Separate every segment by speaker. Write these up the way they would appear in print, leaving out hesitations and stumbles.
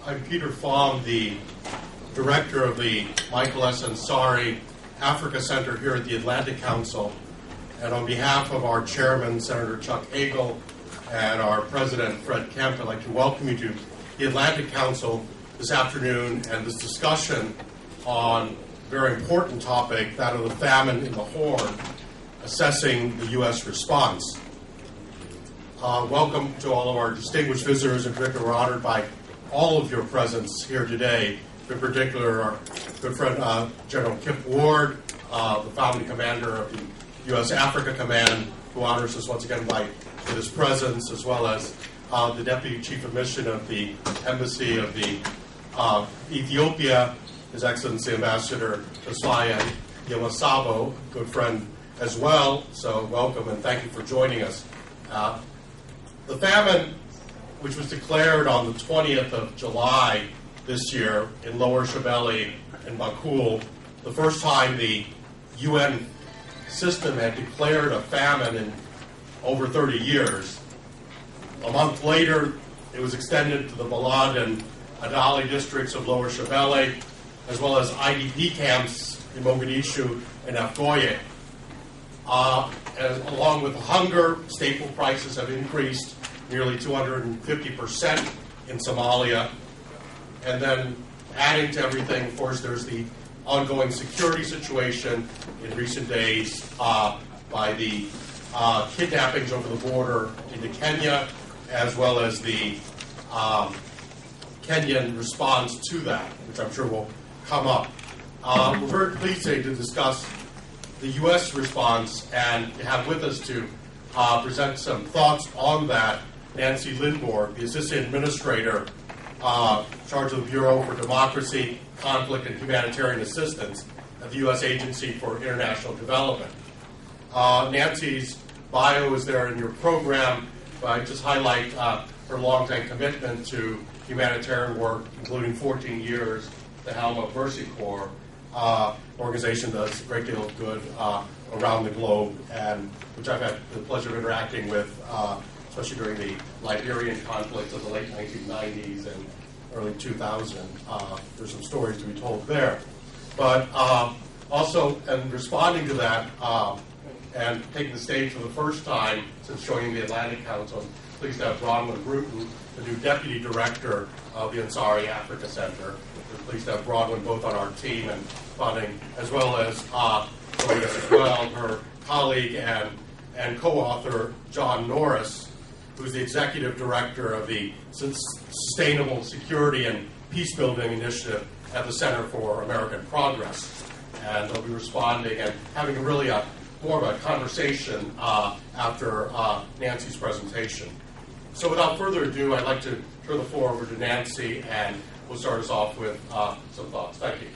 Speaker 1: I'm Peter Pham, the director of the Michael S. Ansari Africa Center here at the Atlantic Council. And on behalf of our chairman, Senator Chuck Hagel, and our president, Fred Kemp, I'd like to welcome you to the Atlantic Council this afternoon and this discussion on a very important topic, that of the famine in the Horn, assessing the U.S. response. Welcome to all of our distinguished visitors. In particular, we're honored by all of your presence here today. In particular, our good friend General Kip Ward, the founding commander of the U.S. Africa Command, who honors us once again with his presence, as well as the Deputy Chief of Mission of the Embassy of the Ethiopia, His Excellency Ambassador Josiah Yamasabo, good friend as well. So welcome and thank you for joining us. The famine, which was declared on the 20th of July this year in Lower Shabelle and Bakul, the first time the UN system had declared a famine in over 30 years. A month later, it was extended to the Balad and Adali districts of Lower Shabelle, as well as IDP camps in Mogadishu and Afgoye. Along with hunger, staple prices have increased nearly 250% in Somalia. And then adding to everything, of course, there's the ongoing security situation in recent days by the kidnappings over the border into Kenya, as well as the Kenyan response to that, which I'm sure will come up. We're very pleased today to discuss the U.S. response and to have with us to present some thoughts on that Nancy Lindborg, the Assistant Administrator in charge of the Bureau for Democracy, Conflict, and Humanitarian Assistance at the U.S. Agency for International Development. Nancy's bio is there in your program, but I just highlight her longtime commitment to humanitarian work, including 14 years at the helm of Mercy Corps, an organization that does a great deal of good around the globe, and which I've had the pleasure of interacting with, especially during the Liberian conflict of the late 1990s and early 2000. There's some stories to be told there. But also, in responding to that, and taking the stage for the first time since joining the Atlantic Council, I'm pleased to have Bronwyn Bruton, the new Deputy Director of the Ansari Africa Center. We're pleased to have Bronwyn both on our team and funding, as well as joining us as well, her colleague and co-author, John Norris, who's the Executive Director of the Sustainable Security and Peacebuilding Initiative at the Center for American Progress. And they'll be responding and having more of a conversation after Nancy's presentation. So without further ado, I'd like to turn the floor over to Nancy, and we'll start us off with some thoughts. Thank you.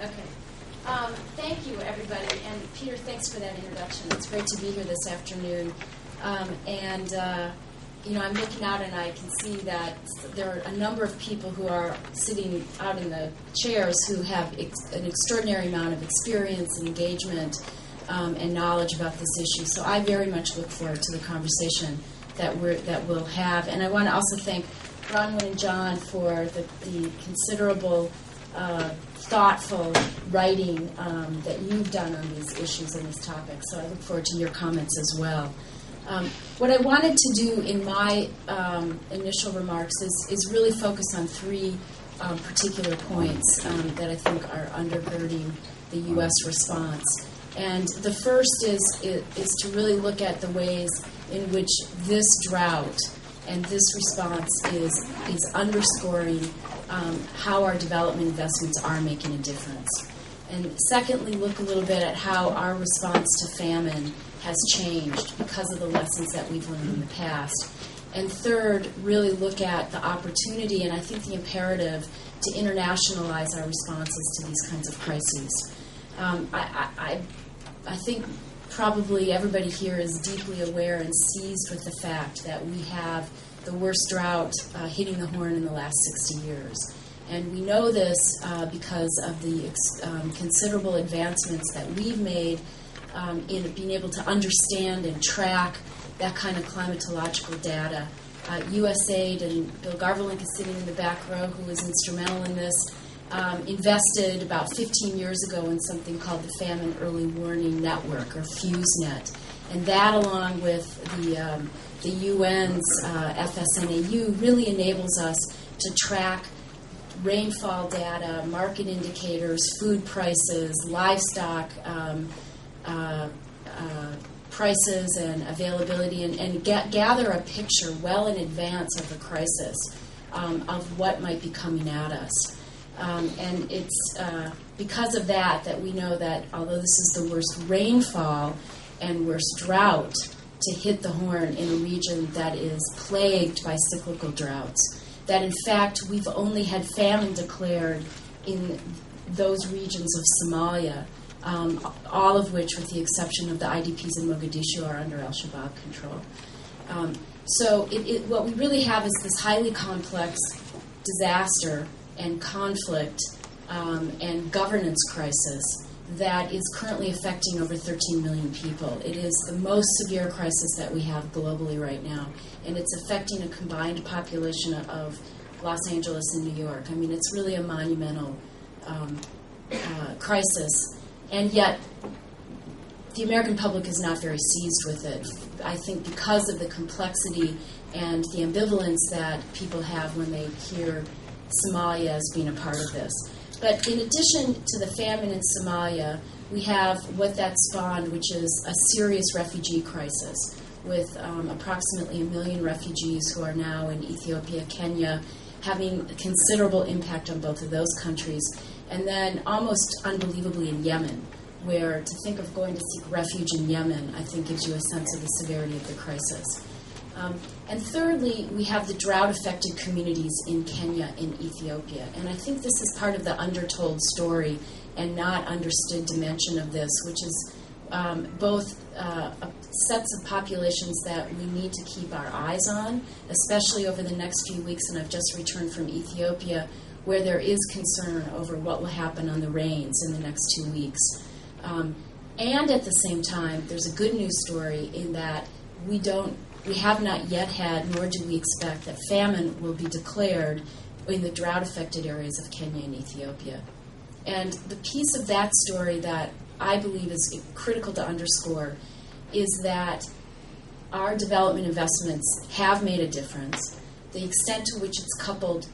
Speaker 2: Okay. Thank you, everybody. And Peter, thanks for that introduction. It's great to be here this afternoon. I'm looking out and I can see that there are a number of people who are sitting out in the chairs who have an extraordinary amount of experience and engagement and knowledge about this issue. So I very much look forward to the conversation that we'll have. And I want to also thank Bronwyn and John for the considerable thoughtful writing that you've done on these issues and this topic. So I look forward to your comments as well. What I wanted to do in my initial remarks is really focus on three particular points that I think are undergirding the U.S. response. And the first is to really look at the ways in which this drought and this response is underscoring how our development investments are making a difference. And secondly, look a little bit at how our response to famine has changed because of the lessons that we've learned in the past. And third, really look at the opportunity and I think the imperative to internationalize our responses to these kinds of crises. I think probably everybody here is deeply aware and seized with the fact that we have the worst drought hitting the Horn in the last 60 years. And we know this because of the considerable advancements that we've made in being able to understand and track that kind of climatological data. USAID, and Bill Garvelink is sitting in the back row, who was instrumental in this, invested about 15 years ago in something called the Famine Early Warning Network, or FuseNet. And that, along with the UN's FSNAU, really enables us to track rainfall data, market indicators, food prices, livestock prices and availability, and gather a picture well in advance of the crisis of what might be coming at us. And it's because of that we know that although this is the worst rainfall and worst drought to hit the Horn in a region that is plagued by cyclical droughts, that in fact we've only had famine declared in those regions of Somalia, all of which, with the exception of the IDPs in Mogadishu, are under al-Shabaab control. So what we really have is this highly complex disaster and conflict and governance crisis that is currently affecting over 13 million people. It is the most severe crisis that we have globally right now, and it's affecting a combined population of Los Angeles and New York. I mean, it's really a monumental crisis, and yet the American public is not very seized with it. I think because of the complexity and the ambivalence that people have when they hear Somalia as being a part of this. But in addition to the famine in Somalia, we have what that spawned, which is a serious refugee crisis with approximately 1 million refugees who are now in Ethiopia, Kenya, having a considerable impact on both of those countries. And then almost unbelievably in Yemen, where to think of going to seek refuge in Yemen, I think gives you a sense of the severity of the crisis. And thirdly, we have the drought-affected communities in Kenya and Ethiopia. And I think this is part of the undertold story and not understood dimension of this, which is both sets of populations that we need to keep our eyes on, especially over the next few weeks. And I've just returned from Ethiopia, where there is concern over what will happen on the rains in the next 2 weeks. And at the same time, there's a good news story in that we have not yet had, nor do we expect, that famine will be declared in the drought-affected areas of Kenya and Ethiopia. And the piece of that story that I believe is critical to underscore is that our development investments have made a difference. The extent to which it's coupled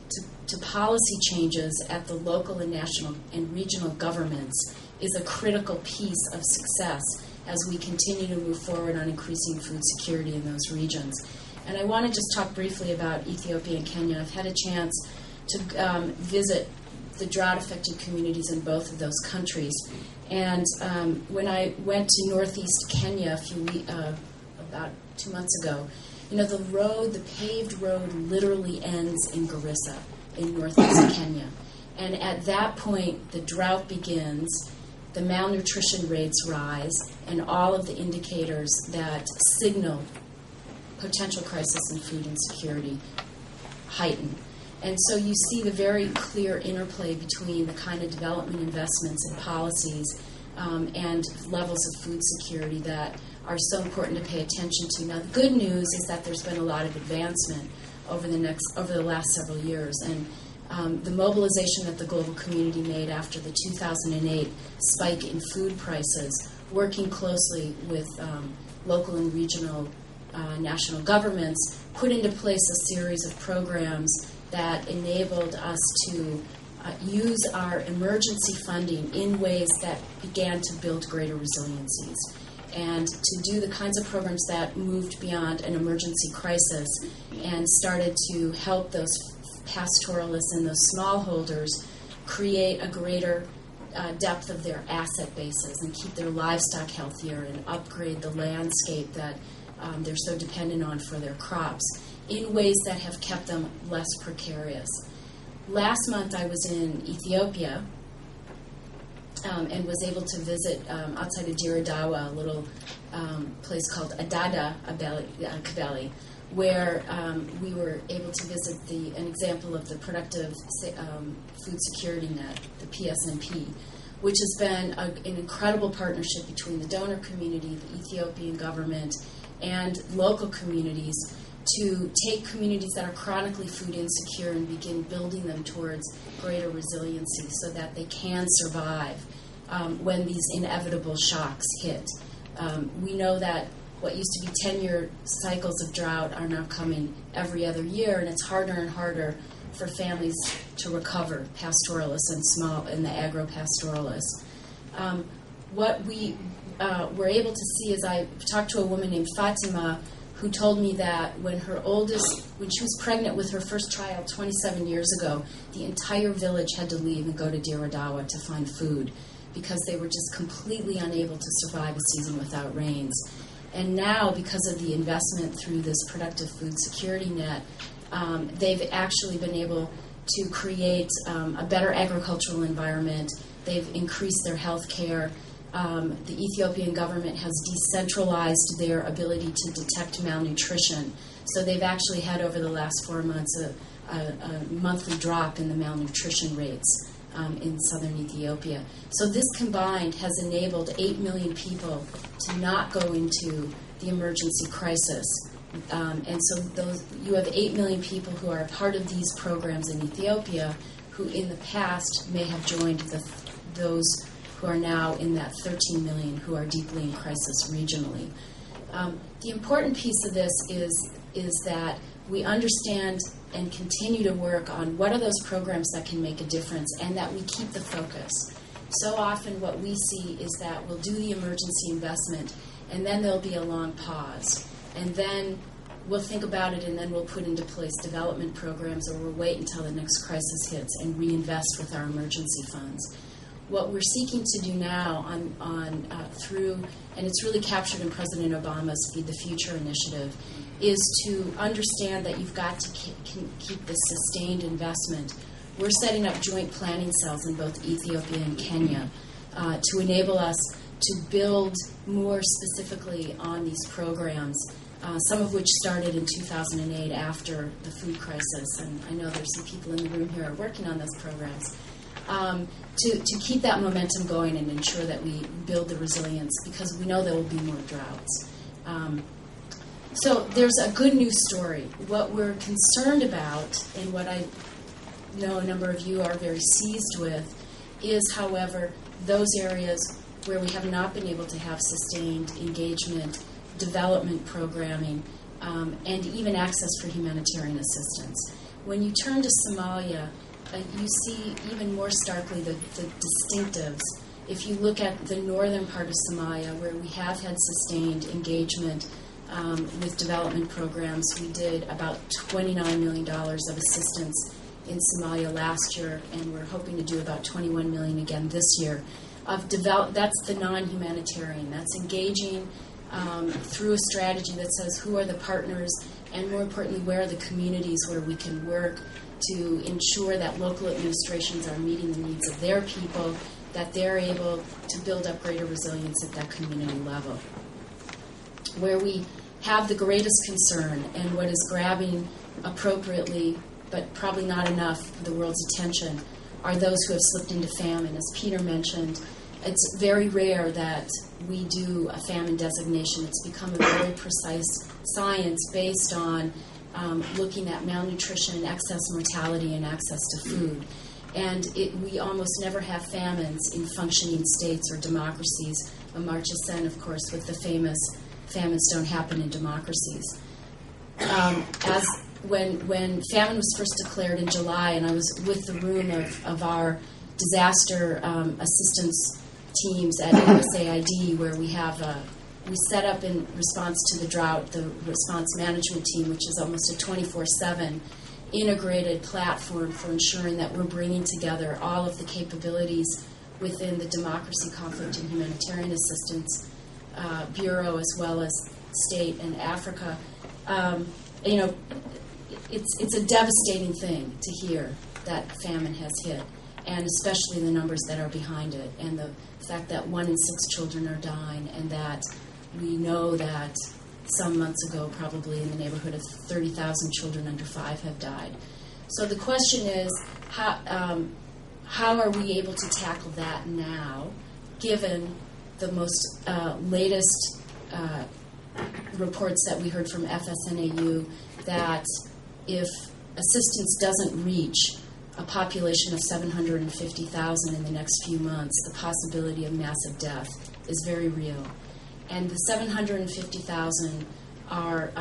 Speaker 2: to policy changes at the local and national and regional governments is a critical piece of success as we continue to move forward on increasing food security in those regions. And I want to just talk briefly about Ethiopia and Kenya. I've had a chance to visit the drought-affected communities in both of those countries. And when I went to northeast Kenya about 2 months ago, the paved road literally ends in Garissa in northeast Kenya. And at that point, the drought begins, the malnutrition rates rise, and all of the indicators that signal potential crisis in food insecurity heighten. And so you see the very clear interplay between the kind of development investments and policies and levels of food security that are so important to pay attention to. Now, the good news is that there's been a lot of advancement over the last several years, and the mobilization that the global community made after the 2008 spike in food prices, working closely with local and regional national governments, put into place a series of programs that enabled us to use our emergency funding in ways that began to build greater resiliencies, and to do the kinds of programs that moved beyond an emergency crisis and started to help those pastoralists and those smallholders create a greater depth of their asset bases and keep their livestock healthier and upgrade the landscape that they're so dependent on for their crops in ways that have kept them less precarious. Last month I was in Ethiopia and was able to visit outside of Diradawa, a little place called Adada Kabeli, where we were able to visit an example of the Productive Food Security Net, the PSNP, which has been an incredible partnership between the donor community, the Ethiopian government, and local communities to take communities that are chronically food insecure and begin building them towards greater resiliency so that they can survive when these inevitable shocks hit. We know that what used to be 10-year cycles of drought are now coming every other year, and it's harder and harder for families to recover, pastoralists and the agro-pastoralists. What we were able to see is I talked to a woman named Fatima who told me that when she was pregnant with her first child 27 years ago, the entire village had to leave and go to Diradawa to find food because they were just completely unable to survive a season without rains. And now, because of the investment through this productive food security net, they've actually been able to create a better agricultural environment. They've increased their health care. The Ethiopian government has decentralized their ability to detect malnutrition. So they've actually had, over the last 4 months, a monthly drop in the malnutrition rates in southern Ethiopia. So this combined has enabled 8 million people to not go into the emergency crisis. And so you have 8 million people who are part of these programs in Ethiopia who in the past may have joined those who are now in that 13 million who are deeply in crisis regionally. The important piece of this is that we understand and continue to work on what are those programs that can make a difference and that we keep the focus. So often what we see is that we'll do the emergency investment and then there'll be a long pause. And then we'll think about it and then we'll put into place development programs, or we'll wait until the next crisis hits and reinvest with our emergency funds. What we're seeking to do now through, and it's really captured in President Obama's Feed the Future initiative, is to understand that you've got to keep this sustained investment. We're setting up joint planning cells in both Ethiopia and Kenya to enable us to build more specifically on these programs, some of which started in 2008 after the food crisis, and I know there's some people in the room here who are working on those programs, to keep that momentum going and ensure that we build the resilience, because we know there will be more droughts. So there's a good news story. What we're concerned about, and what I know a number of you are very seized with, is, however, those areas where we have not been able to have sustained engagement, development programming, and even access for humanitarian assistance. When you turn to Somalia, you see even more starkly the distinctives. If you look at the northern part of Somalia, where we have had sustained engagement with development programs, we did about $29 million of assistance in Somalia last year, and we're hoping to do about $21 million again this year. That's the non-humanitarian. That's engaging through a strategy that says who are the partners, and more importantly, where are the communities where we can work to ensure that local administrations are meeting the needs of their people, that they're able to build up greater resilience at that community level. Where we have the greatest concern, and what is grabbing appropriately, but probably not enough, the world's attention, are those who have slipped into famine. As Peter mentioned, it's very rare that we do a famine designation. It's become a very precise science based on looking at malnutrition, excess mortality, and access to food. And we almost never have famines in functioning states or democracies. Amartya Sen, of course, with the famous famines don't happen in democracies. When famine was first declared in July, and I was with the room of our disaster assistance teams at USAID, where we set up in response to the drought the response management team, which is almost a 24/7 integrated platform for ensuring that we're bringing together all of the capabilities within the Democracy, Conflict, and Humanitarian Assistance Bureau, as well as state and Africa. It's a devastating thing to hear that famine has hit, and especially the numbers that are behind it, and the fact that 1 in 6 children are dying, and that we know that some months ago, probably in the neighborhood of 30,000 children under 5 have died. So the question is, how are we able to tackle that now, given the most latest reports that we heard from FSNAU that if assistance doesn't reach a population of 750,000 in the next few months, the possibility of massive death is very real. And the 750,000 are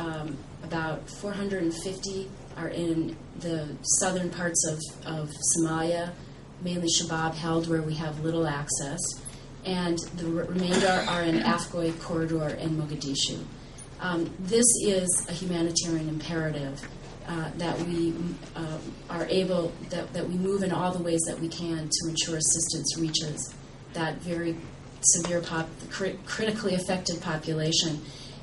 Speaker 2: about 450 are in the southern parts of Somalia, mainly Shabaab-held, where we have little access, and the remainder are in Afghan corridor and Mogadishu. This is a humanitarian imperative that we are able, that we move in all the ways that we can to ensure assistance reaches that very severe, critically affected population.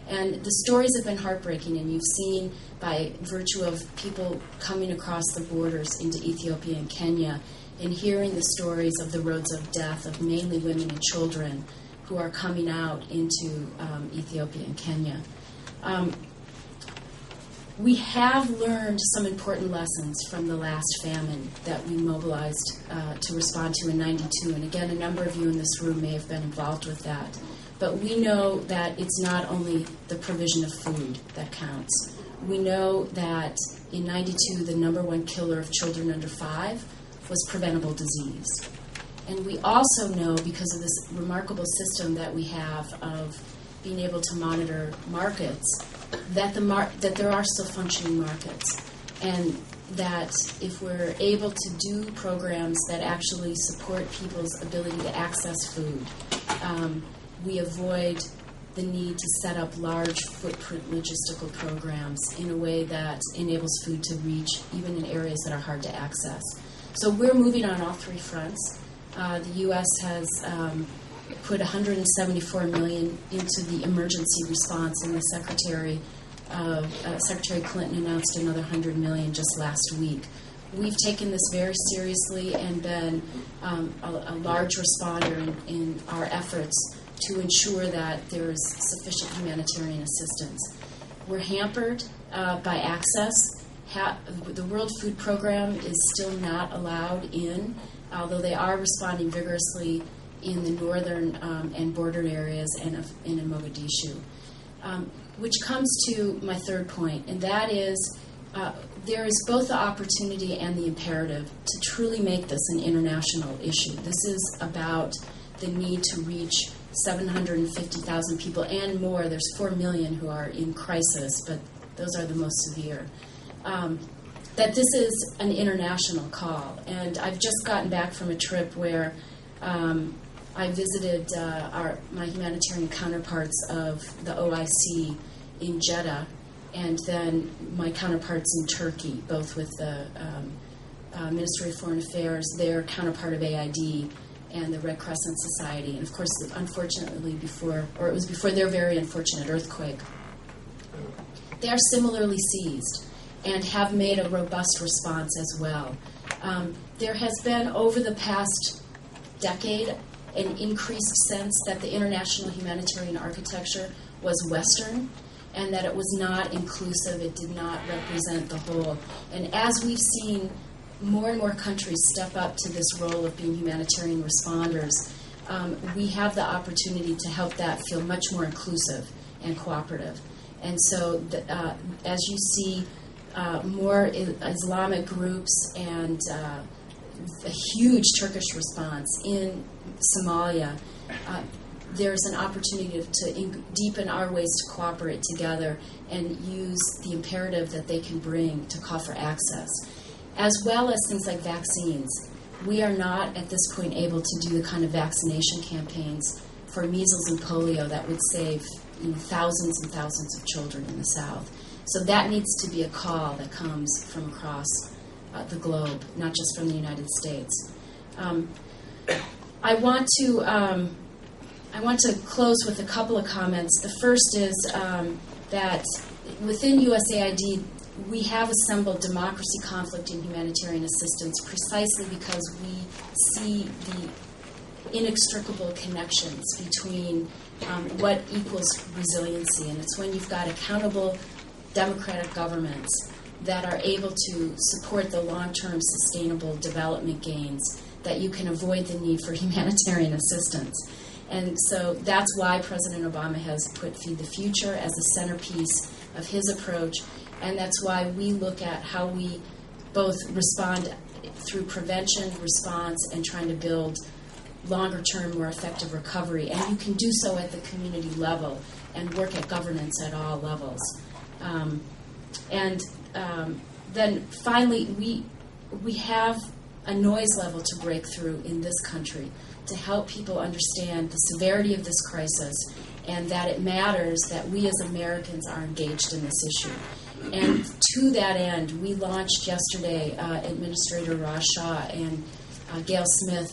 Speaker 2: And the stories have been heartbreaking, and you've seen by virtue of people coming across the borders into Ethiopia and Kenya and hearing the stories of the roads of death of mainly women and children who are coming out into Ethiopia and Kenya. We have learned some important lessons from the last famine that we mobilized to respond to in '92. And again, a number of you in this room may have been involved with that. But we know that it's not only the provision of food that counts. We know that in '92, the number one killer of children under 5 was preventable disease. And we also know, because of this remarkable system that we have of being able to monitor markets, that that there are still functioning markets, and that if we're able to do programs that actually support people's ability to access food, we avoid the need to set up large footprint logistical programs in a way that enables food to reach even in areas that are hard to access. So we're moving on all three fronts. The U.S. has put $174 million into the emergency response, and the Secretary Clinton announced another $100 million just last week. We've taken this very seriously and been a large responder in our efforts to ensure that there is sufficient humanitarian assistance. We're hampered by access. The World Food Program is still not allowed in, although they are responding vigorously in the northern and border areas and in Mogadishu. Which comes to my third point, and that is there is both the opportunity and the imperative to truly make this an international issue. This is about the need to reach 750,000 people and more. There's 4 million who are in crisis, but those are the most severe. That this is an international call. And I've just gotten back from a trip where I visited my humanitarian counterparts of the OIC in Jeddah, and then my counterparts in Turkey, both with the Ministry of Foreign Affairs, their counterpart of AID, and the Red Crescent Society. And of course, unfortunately, it was before their very unfortunate earthquake. They are similarly seized and have made a robust response as well. There has been, over the past decade, an increased sense that the international humanitarian architecture was Western and that it was not inclusive, it did not represent the whole. And as we've seen more and more countries step up to this role of being humanitarian responders, we have the opportunity to help that feel much more inclusive and cooperative. And so as you see more Islamic groups and a huge Turkish response in Somalia, there's an opportunity to deepen our ways to cooperate together and use the imperative that they can bring to call for access, as well as things like vaccines. We are not at this point able to do the kind of vaccination campaigns for measles and polio that would save thousands and thousands of children in the South. So that needs to be a call that comes from across the globe, not just from the United States. I want to close with a couple of comments. The first is that within USAID, we have assembled democracy, conflict, and humanitarian assistance precisely because we see the inextricable connections between what equals resiliency. And it's when you've got accountable democratic governments that are able to support the long-term sustainable development gains that you can avoid the need for humanitarian assistance. And so that's why President Obama has put Feed the Future as a centerpiece of his approach, and that's why we look at how we both respond through prevention, response, and trying to build longer-term, more effective recovery. And you can do so at the community level and work at governance at all levels. Then finally, we have a noise level to break through in this country to help people understand the severity of this crisis and that it matters that we as Americans are engaged in this issue. And to that end, we launched yesterday, Administrator Raj Shah and Gail Smith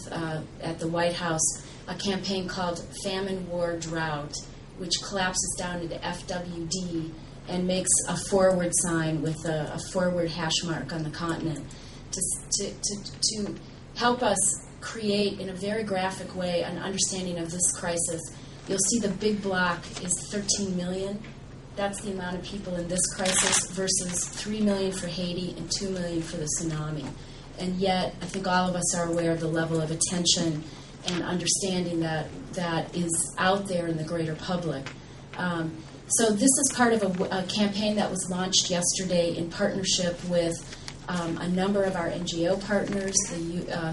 Speaker 2: at the White House, a campaign called Famine, War, Drought, which collapses down into FWD and makes a forward sign with a forward hash mark on the continent to help us create, in a very graphic way, an understanding of this crisis. You'll see the big block is 13 million. That's the amount of people in this crisis versus 3 million for Haiti and 2 million for the tsunami. And yet, I think all of us are aware of the level of attention and understanding that is out there in the greater public. So this is part of a campaign that was launched yesterday in partnership with a number of our NGO partners,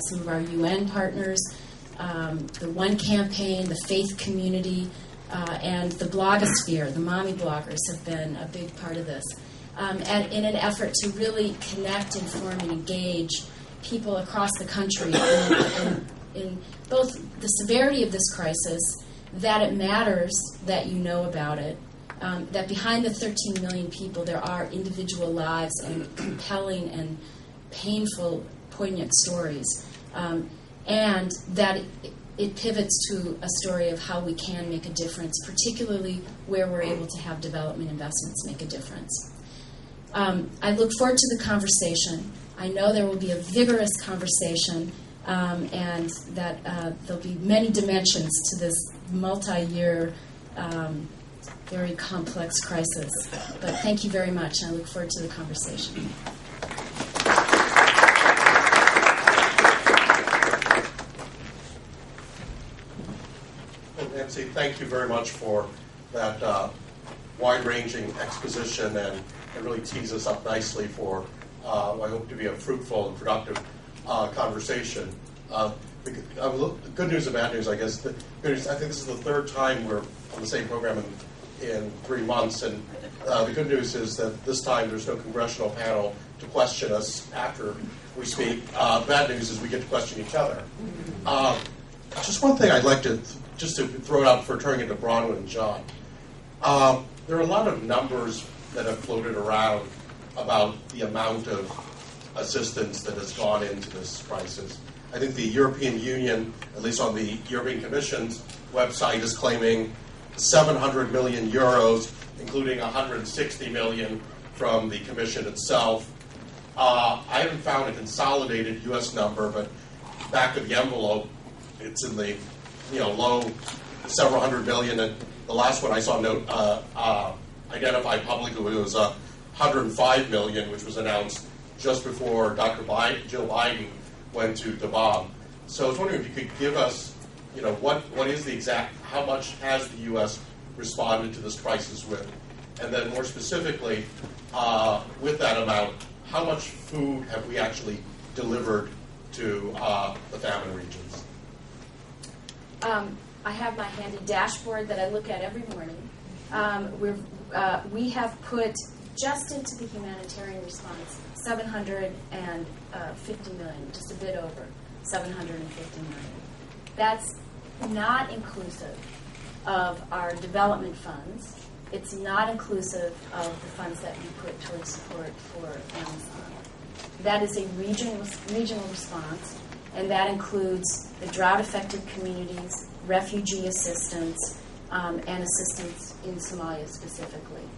Speaker 2: some of our UN partners, the One Campaign, the faith community, and the blogosphere. The mommy bloggers have been a big part of this. And in an effort to really connect, inform, and engage people across the country in both the severity of this crisis, that it matters that you know about it, that behind the 13 million people there are individual lives and compelling and painful, poignant stories, and that it pivots to a story of how we can make a difference, particularly where we're able to have development investments make a difference. I look forward to the conversation. I know there will be a vigorous conversation, and that there'll be many dimensions to this multi-year, very complex crisis. But thank you very much, and I look forward to the conversation.
Speaker 1: Well, Nancy, thank you very much for that wide-ranging exposition, and it really tees us up nicely for what I hope to be a fruitful and productive conversation. The good news and bad news, I guess. The good news, I think this is the third time we're on the same program in 3 months, and the good news is that this time there's no congressional panel to question us after we speak. Bad news is we get to question each other. Just one thing I'd like to throw it out before turning it to Bronwyn and John. There are a lot of numbers that have floated around about the amount of assistance that has gone into this crisis. I think the European Union, at least on the European Commission's website, is claiming 700 million euros, including 160 million from the Commission itself. I haven't found a consolidated U.S. number, but back of the envelope, it's in the low several hundred million. And the last one I saw identified publicly was 105 million, which was announced just before Jill Biden went to Davos. So I was wondering if you could give us, what is the exact, how much has the U.S. responded to this crisis with? And then more specifically, with that amount, how much food have we actually delivered to the famine regions?
Speaker 2: I have my handy dashboard that I look at every morning. We have put just into the humanitarian response 750 million, just a bit over 750 million. That's not inclusive of our development funds. It's not inclusive of the funds that we put towards support for Amazon. That is a regional response, and that includes the drought-affected communities, refugee assistance, and assistance in Somalia specifically.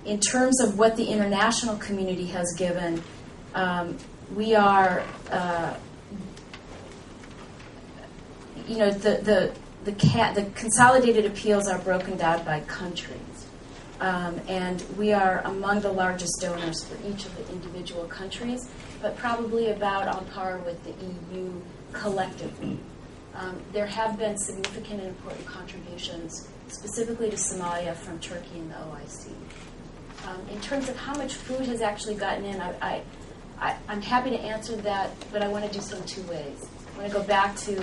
Speaker 2: In terms of what the international community has given, we are, the consolidated appeals are broken down by countries, and we are among the largest donors for each of the individual countries, but probably about on par with the EU collectively. There have been significant and important contributions, specifically to Somalia, from Turkey and the OIC. In terms of how much food has actually gotten in, I'm happy to answer that, but I want to do so in two ways. I want to go back to,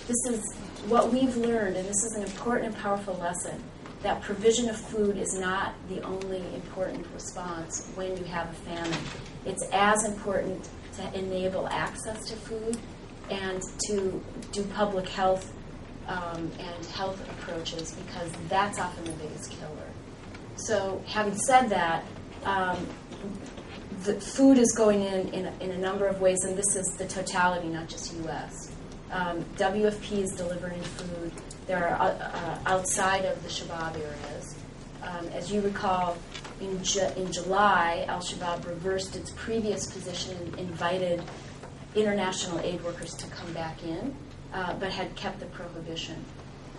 Speaker 2: this is what we've learned, and this is an important and powerful lesson, that provision of food is not the only important response when you have a famine. It's as important to enable access to food and to do public health and health approaches, because that's often the biggest killer. So having said that, the food is going in a number of ways, and this is the totality, not just U.S. WFP is delivering food. There are outside of the Shabab areas. As you recall, in July, al-Shabaab reversed its previous position and invited international aid workers to come back in, but had kept the prohibition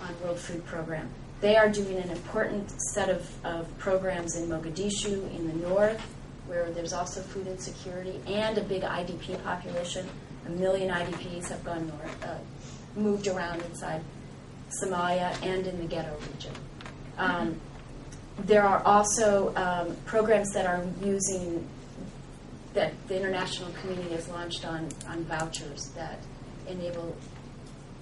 Speaker 2: on World Food Program. They are doing an important set of programs in Mogadishu, in the north, where there's also food insecurity, and a big IDP population. 1 million IDPs have gone north, moved around inside Somalia and in the ghetto region. There are also programs that are using, that the international community has launched on vouchers that enable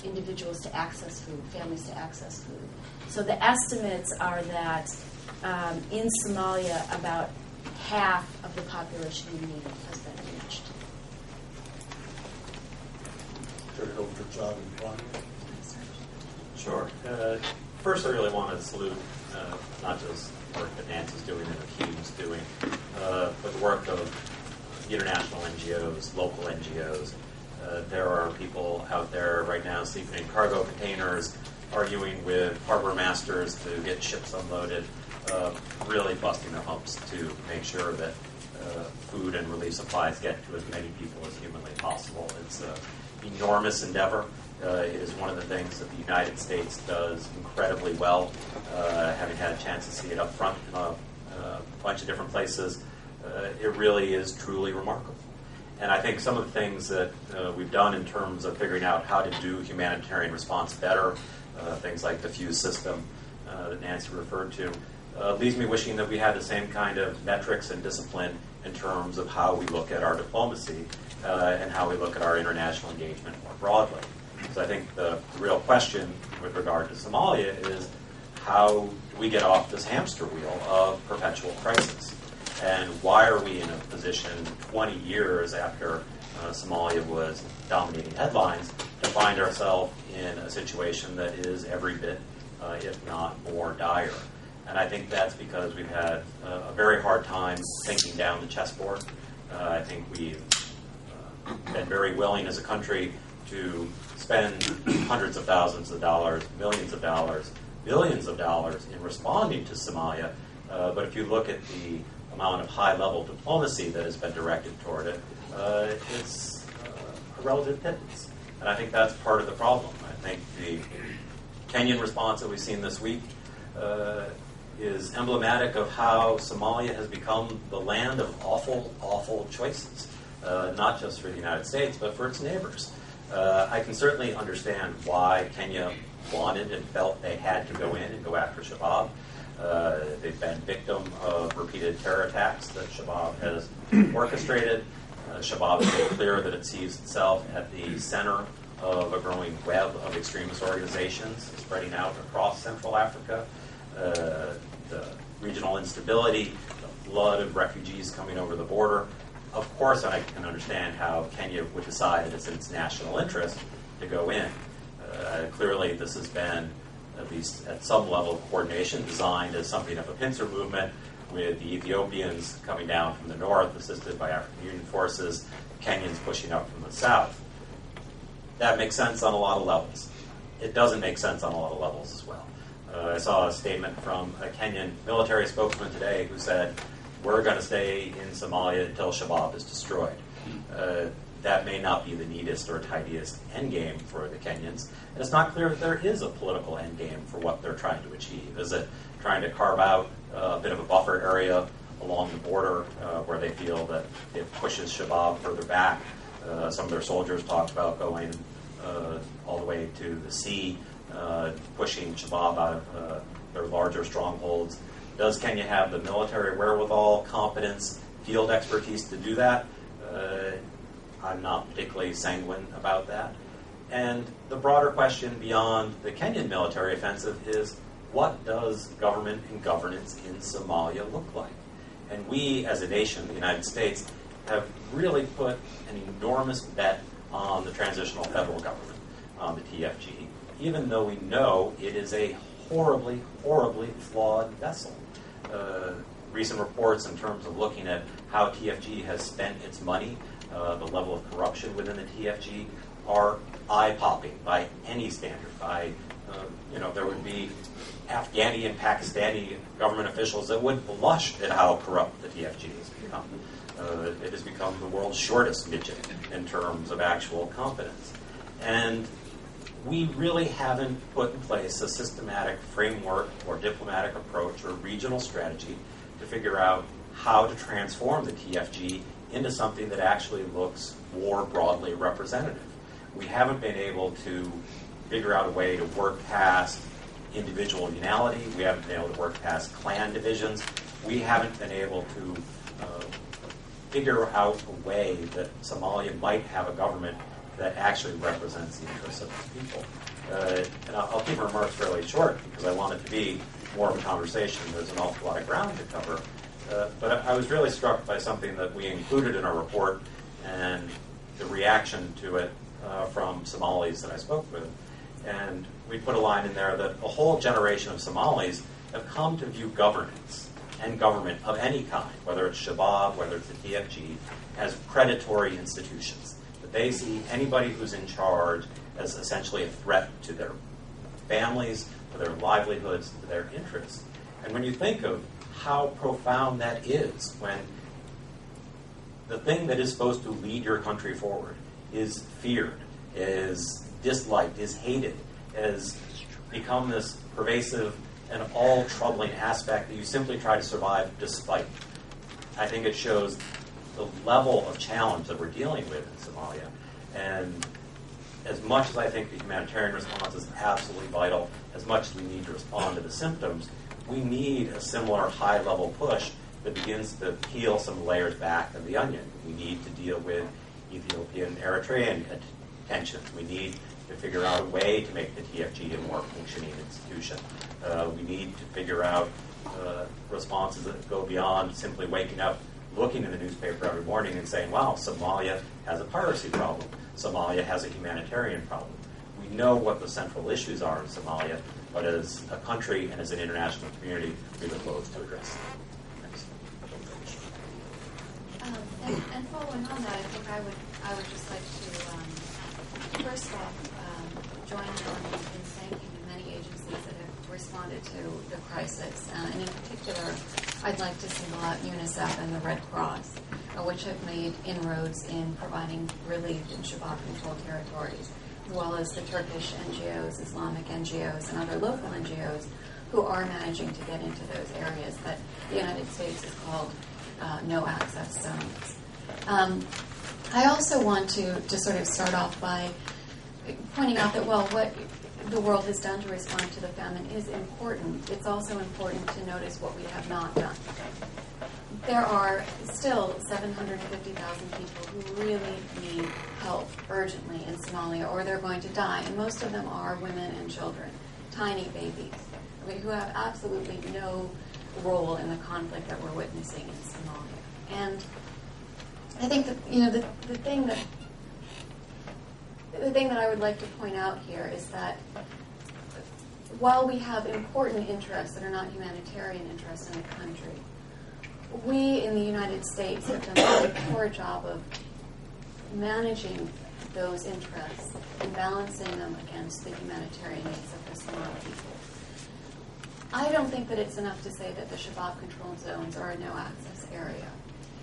Speaker 2: individuals to access food, families to access food. So the estimates are that in Somalia, about half of the population in need has been reached.
Speaker 1: Turn it over to John and Ron.
Speaker 3: Sure. First, I really want to salute not just work that Nancy's doing and the team's doing, but the work of international NGOs, local NGOs. There are people out there right now sleeping in cargo containers, arguing with harbor masters to get ships unloaded, really busting their humps to make sure that food and relief supplies get to as many people as humanly possible. It's an enormous endeavor. It is one of the things that the United States does incredibly well, having had a chance to see it up front in a bunch of different places. It really is truly remarkable. And I think some of the things that we've done in terms of figuring out how to do humanitarian response better, things like the fuse system that Nancy referred to, leaves me wishing that we had the same kind of metrics and discipline in terms of how we look at our diplomacy and how we look at our international engagement more broadly. So I think the real question with regard to Somalia is, how do we get off this hamster wheel of perpetual crisis? And why are we in a position 20 years after Somalia was dominating headlines to find ourselves in a situation that is every bit, if not more, dire? And I think that's because we've had a very hard time thinking down the chessboard. I think we've been very willing as a country to spend hundreds of thousands of dollars, millions of dollars, billions of dollars in responding to Somalia. But if you look at the amount of high-level diplomacy that has been directed toward it, it's a relative pittance. And I think that's part of the problem. I think the Kenyan response that we've seen this week is emblematic of how Somalia has become the land of awful, awful choices, not just for the United States, but for its neighbors. I can certainly understand why Kenya wanted and felt they had to go in and go after Shabab. They've been victim of repeated terror attacks that Shabab has orchestrated. Shabab has made clear that it sees itself at the center of a growing web of extremist organizations spreading out across Central Africa. The regional instability, the flood of refugees coming over the border. Of course, I can understand how Kenya would decide that it's in its national interest to go in. Clearly, this has been, at least at some level of coordination, designed as something of a pincer movement, with the Ethiopians coming down from the north, assisted by African Union forces, Kenyans pushing up from the south. That makes sense on a lot of levels. It doesn't make sense on a lot of levels as well. I saw a statement from a Kenyan military spokesman today who said, "We're going to stay in Somalia until Shabab is destroyed." That may not be the neatest or tidiest endgame for the Kenyans. And it's not clear that there is a political endgame for what they're trying to achieve. Is it trying to carve out a bit of a buffer area along the border where they feel that it pushes Shabab further back? Some of their soldiers talked about going all the way to the sea, pushing Shabab out of their larger strongholds. Does Kenya have the military wherewithal, competence, field expertise to do that? I'm not particularly sanguine about that. And the broader question beyond the Kenyan military offensive is, what does government and governance in Somalia look like? And we, as a nation, the United States, have really put an enormous bet on the transitional federal government, on the TFG, even though we know it is a horribly, horribly flawed vessel. Recent reports in terms of looking at how TFG has spent its money, the level of corruption within the TFG, are eye-popping by any standard. There would be Afghani and Pakistani government officials that would blush at how corrupt the TFG has become. It has become the world's shortest midget in terms of actual competence. And we really haven't put in place a systematic framework or diplomatic approach or regional strategy to figure out how to transform the TFG into something that actually looks more broadly representative. We haven't been able to figure out a way to work past individual unality. We haven't been able to work past clan divisions. We haven't been able to figure out a way that Somalia might have a government that actually represents the interests of its people. And I'll keep my remarks fairly short because I want it to be more of a conversation. There's an awful lot of ground to cover. But I was really struck by something that we included in our report and the reaction to it from Somalis that I spoke with. And we put a line in there that a whole generation of Somalis have come to view governance and government of any kind, whether it's Shabab, whether it's the TFG, as predatory institutions. That they see anybody who's in charge as essentially a threat to their families, to their livelihoods, to their interests. And when you think of how profound that is, when the thing that is supposed to lead your country forward is feared, is disliked, is hated, has become this pervasive and all-troubling aspect that you simply try to survive despite. I think it shows the level of challenge that we're dealing with in Somalia. And as much as I think the humanitarian response is absolutely vital, as much as we need to respond to the symptoms, we need a similar high-level push that begins to peel some layers back of the onion. We need to deal with Ethiopian, Eritrean tensions. We need to figure out a way to make the TFG a more functioning institution. We need to figure out responses that go beyond simply waking up, looking in the newspaper every morning and saying, wow, Somalia has a piracy problem. Somalia has a humanitarian problem. We know what the central issues are in Somalia, but as a country and as an international community, we look forward to address them. Thanks.
Speaker 4: And following on that, I think I would just like to first off join in thanking the many agencies that have responded to the crisis, and in particular, I'd like to single out UNICEF and the Red Cross, which have made inroads in providing relief in Shabab-controlled territories, as well as the Turkish NGOs, Islamic NGOs, and other local NGOs who are managing to get into those areas that the United States has called no-access zones. I also want to sort of start off by pointing out that, well, what the world has done to respond to the famine is important. It's also important to notice what we have not done. There are still 750,000 people who really need help urgently in Somalia, or they're going to die, and most of them are women and children, tiny babies, who have absolutely no role in the conflict that we're witnessing in Somalia. And I think that the thing that I would like to point out here is that while we have important interests that are not humanitarian interests in the country, we in the United States have done a very poor job of managing those interests and balancing them against the humanitarian needs of the Somali people. I don't think that it's enough to say that the Shabab-controlled zones are a no-access area.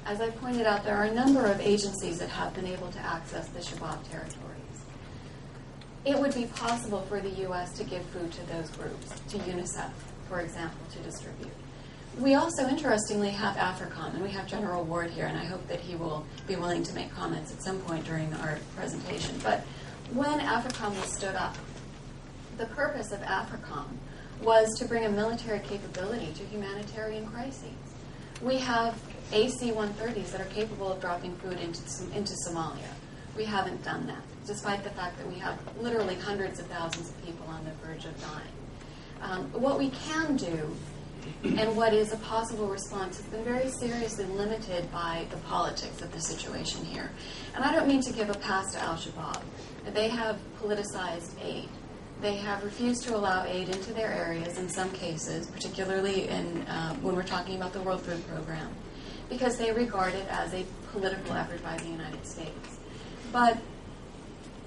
Speaker 4: As I pointed out, there are a number of agencies that have been able to access the Shabab territories. It would be possible for the U.S. to give food to those groups, to UNICEF, for example, to distribute. We also, interestingly, have AFRICOM, and we have General Ward here, and I hope that he will be willing to make comments at some point during our presentation. But when AFRICOM was stood up, the purpose of AFRICOM was to bring a military capability to humanitarian crises. We have AC-130s that are capable of dropping food into Somalia. We haven't done that, despite the fact that we have literally hundreds of thousands of people on the verge of dying. What we can do, and what is a possible response, has been very seriously limited by the politics of the situation here. And I don't mean to give a pass to al-Shabaab. They have politicized aid. They have refused to allow aid into their areas in some cases, particularly when we're talking about the World Food Program, because they regard it as a political effort by the United States. But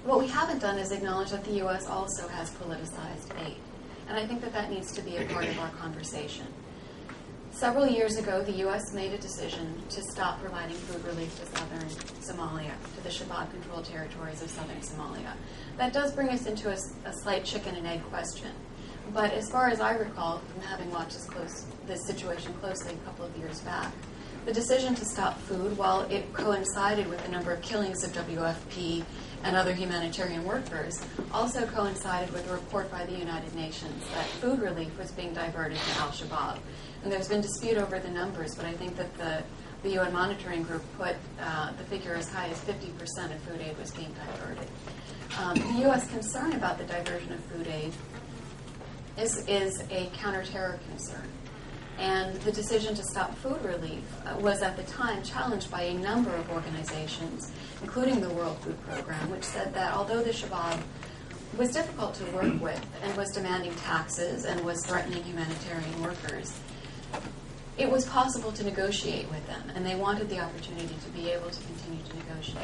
Speaker 4: what we haven't done is acknowledge that the U.S. also has politicized aid. And I think that that needs to be a part of our conversation. Several years ago, the U.S. made a decision to stop providing food relief to southern Somalia, to the Shabaab-controlled territories of southern Somalia. That does bring us into a slight chicken and egg question. But as far as I recall, from having watched this situation closely a couple of years back, the decision to stop food, while it coincided with a number of killings of WFP and other humanitarian workers, also coincided with a report by the United Nations that food relief was being diverted to al-Shabaab. And there's been dispute over the numbers, but I think that the UN monitoring group put the figure as high as 50% of food aid was being diverted. The U.S. concern about the diversion of food aid is a counterterror concern. And the decision to stop food relief was at the time challenged by a number of organizations, including the World Food Program, which said that although the Shabaab was difficult to work with and was demanding taxes and was threatening humanitarian workers, it was possible to negotiate with them, and they wanted the opportunity to be able to continue to negotiate.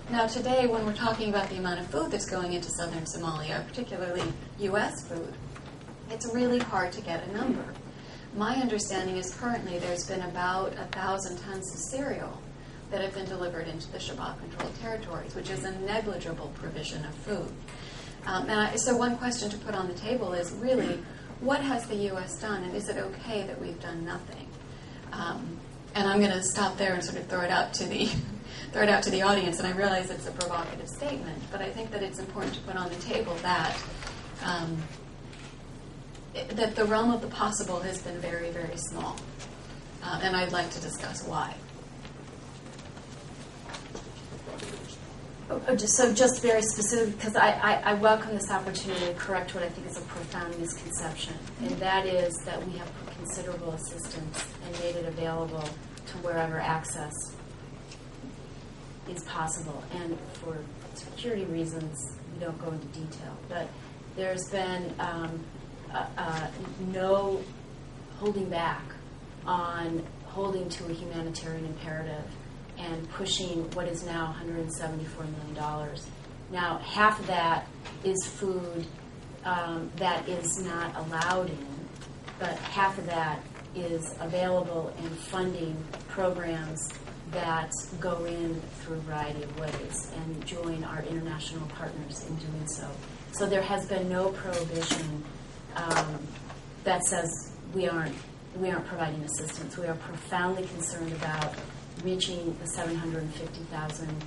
Speaker 4: Now today, when we're talking about the amount of food that's going into southern Somalia, particularly U.S. food, it's really hard to get a number. My understanding is currently there's been about 1,000 tons of cereal that have been delivered into the Shabaab-controlled territories, which is a negligible provision of food. So one question to put on the table is really, what has the U.S. done, and is it okay that we've done nothing? And I'm going to stop there and sort of throw it out to the audience. And I realize it's a provocative statement, but I think that it's important to put on the table that that the realm of the possible has been very, very small. And I'd like to discuss why.
Speaker 2: Just very specific, because I welcome this opportunity to correct what I think is a profound misconception, and that is that we have put considerable assistance and made it available to wherever access is possible. And for security reasons, we don't go into detail. But there's been no holding back on holding to a humanitarian imperative and pushing what is now $174 million. Now, half of that is food that is not allowed in, but half of that is available in funding programs that go in through a variety of ways and join our international partners in doing so. So there has been no prohibition that says we aren't providing assistance. We are profoundly concerned about reaching the 750,000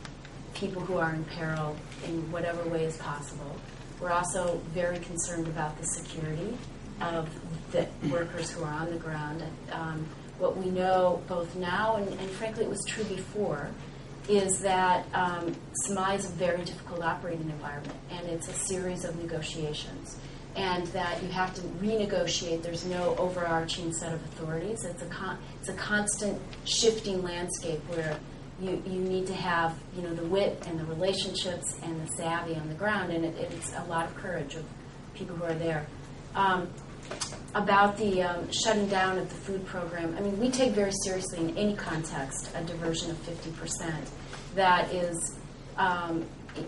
Speaker 2: people who are in peril in whatever way is possible. We're also very concerned about the security of the workers who are on the ground. What we know both now and frankly it was true before is that Somalia is a very difficult operating environment, and it's a series of negotiations. And that you have to renegotiate. There's no overarching set of authorities. It's a constant shifting landscape where you need to have the wit and the relationships and the savvy on the ground, and it's a lot of courage of people who are there. About the shutting down of the food program, I mean, we take very seriously in any context a diversion of 50%. That is,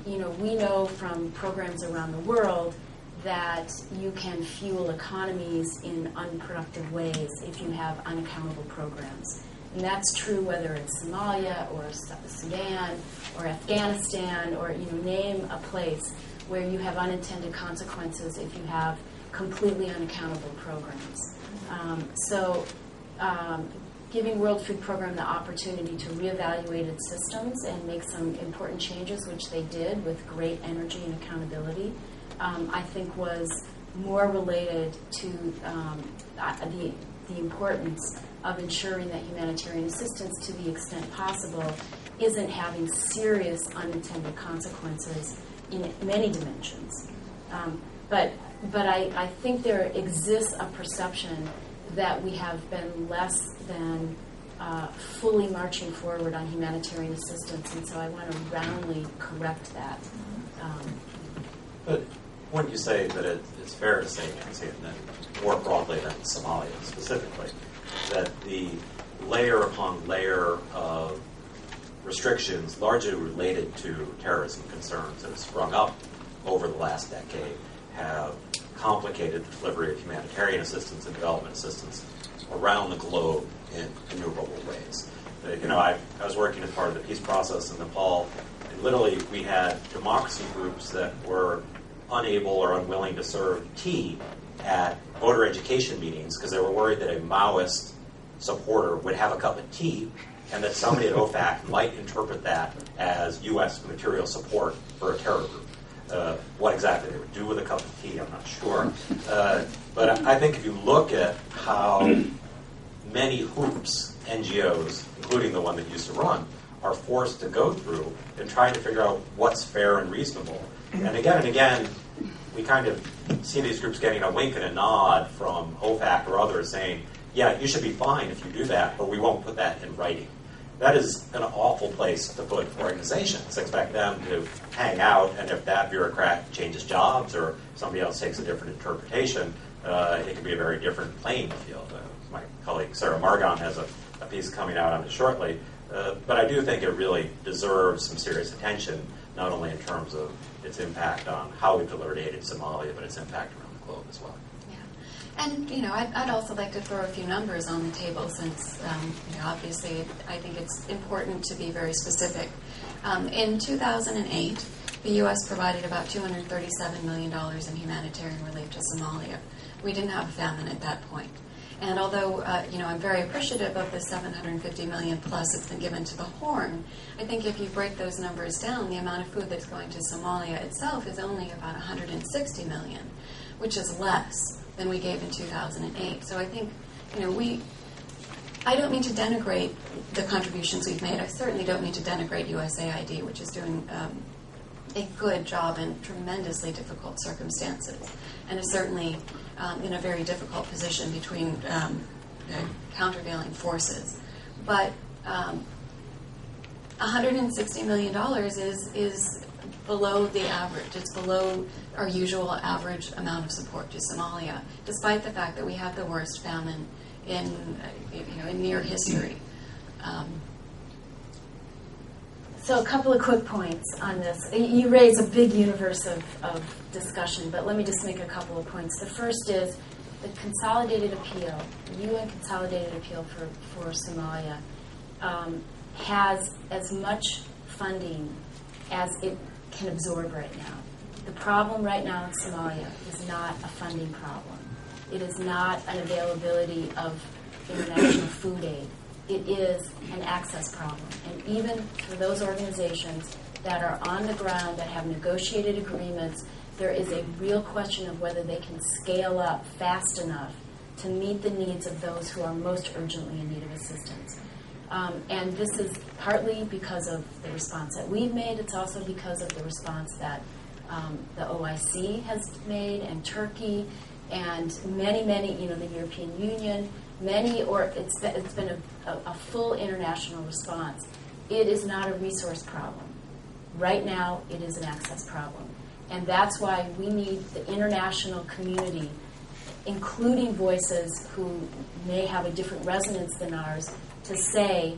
Speaker 2: we know from programs around the world that you can fuel economies in unproductive ways if you have unaccountable programs. And that's true whether it's Somalia or Sudan or Afghanistan or, name a place where you have unintended consequences if you have completely unaccountable programs. giving World Food Program the opportunity to reevaluate its systems and make some important changes, which they did with great energy and accountability, I think was more related to the importance of ensuring that humanitarian assistance, to the extent possible, isn't having serious unintended consequences in many dimensions. But I think there exists a perception that we have been less than fully marching forward on humanitarian assistance, and so I want to roundly correct that.
Speaker 3: But wouldn't you say that it's fair to say, Nancy, and then more broadly than Somalia specifically, that the layer upon layer of restrictions largely related to terrorism concerns that have sprung up over the last decade have complicated the delivery of humanitarian assistance and development assistance around the globe in innumerable ways? I was working as part of the peace process in Nepal, and literally we had democracy groups that were unable or unwilling to serve tea at voter education meetings because they were worried that a Maoist supporter would have a cup of tea and that somebody at OFAC might interpret that as U.S. material support for a terror group. What exactly they would do with a cup of tea, I'm not sure. But I think if you look at how many hoops NGOs, including the one that used to run, are forced to go through in trying to figure out what's fair and reasonable. And again, we kind of see these groups getting a wink and a nod from OFAC or others saying, yeah, you should be fine if you do that, but we won't put that in writing. That is an awful place to put organizations. Expect them to hang out, and if that bureaucrat changes jobs or somebody else takes a different interpretation, it can be a very different playing field. My colleague Sarah Margon has a piece coming out on it shortly. But I do think it really deserves some serious attention, not only in terms of its impact on how we've delivered aid in Somalia, but its impact around the globe as well.
Speaker 4: And, I'd also like to throw a few numbers on the table since, obviously I think it's important to be very specific. In 2008, the U.S. provided about $237 million in humanitarian relief to Somalia. We didn't have a famine at that point. And although, I'm very appreciative of the $750 million plus that's been given to the Horn, I think if you break those numbers down, the amount of food that's going to Somalia itself is only about $160 million, which is less than we gave in 2008. So I think, I don't mean to denigrate the contributions we've made. I certainly don't mean to denigrate USAID, which is doing a good job in tremendously difficult circumstances, and is certainly in a very difficult position between countervailing forces. But $160 million is below the average. It's below our usual average amount of support to Somalia, despite the fact that we have the worst famine in near history.
Speaker 2: So a couple of quick points on this. You raise a big universe of discussion, but let me just make a couple of points. The first is the consolidated appeal, the UN consolidated appeal for Somalia has as much funding as it can absorb right now. The problem right now in Somalia is not a funding problem. It is not an availability of international food aid. It is an access problem. And even for those organizations that are on the ground, that have negotiated agreements, there is a real question of whether they can scale up fast enough to meet the needs of those who are most urgently in need of assistance. And this is partly because of the response that we've made. It's also because of the response that the OIC has made, and Turkey, and many, the European Union, it's been a full international response. It is not a resource problem. Right now, it is an access problem. And that's why we need the international community, including voices who may have a different resonance than ours, to say,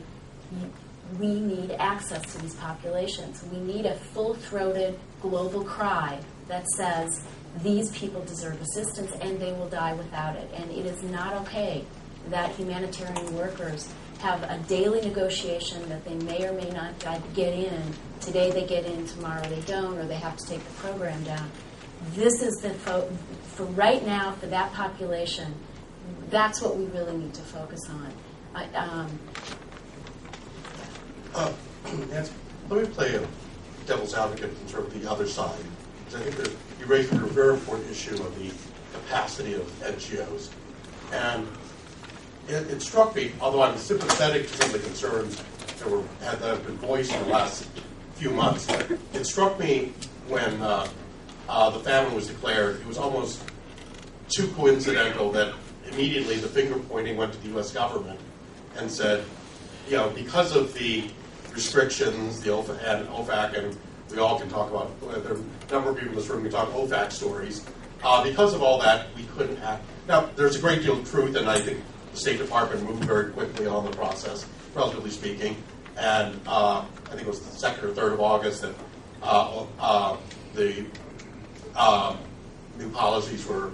Speaker 2: we need access to these populations. We need a full-throated global cry that says, these people deserve assistance and they will die without it. And it is not okay that humanitarian workers have a daily negotiation that they may or may not get in. Today they get in, tomorrow they don't, or they have to take the program down. This is for right now, for that population, that's what we really need to focus on.
Speaker 1: Nancy, let me play a devil's advocate in sort of the other side. Because I think that you raised a very important issue of the capacity of NGOs. And it struck me, although I'm sympathetic to some of the concerns that have been voiced in the last few months, it struck me when the famine was declared, it was almost too coincidental that immediately the finger pointing went to the U.S. government and said, because of the restrictions, the OFAC, and we all can talk about, there are a number of people in this room who talk OFAC stories. Because of all that, we couldn't act. Now, there's a great deal of truth, and I think the State Department moved very quickly on the process, relatively speaking. And I think it was the 2nd or 3rd of August that the new policies were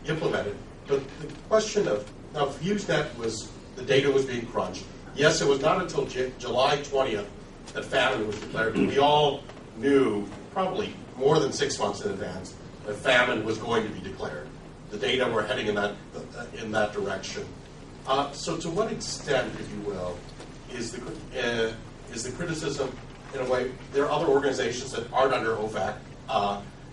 Speaker 1: implemented. But the question of, now FuseNet was, the data was being crunched. Yes, it was not until July 20th that famine was declared. We all knew, probably more than 6 months in advance, that famine was going to be declared. The data were heading in that direction. So to what extent, if you will, is the criticism, in a way, there are other organizations that aren't under OFAC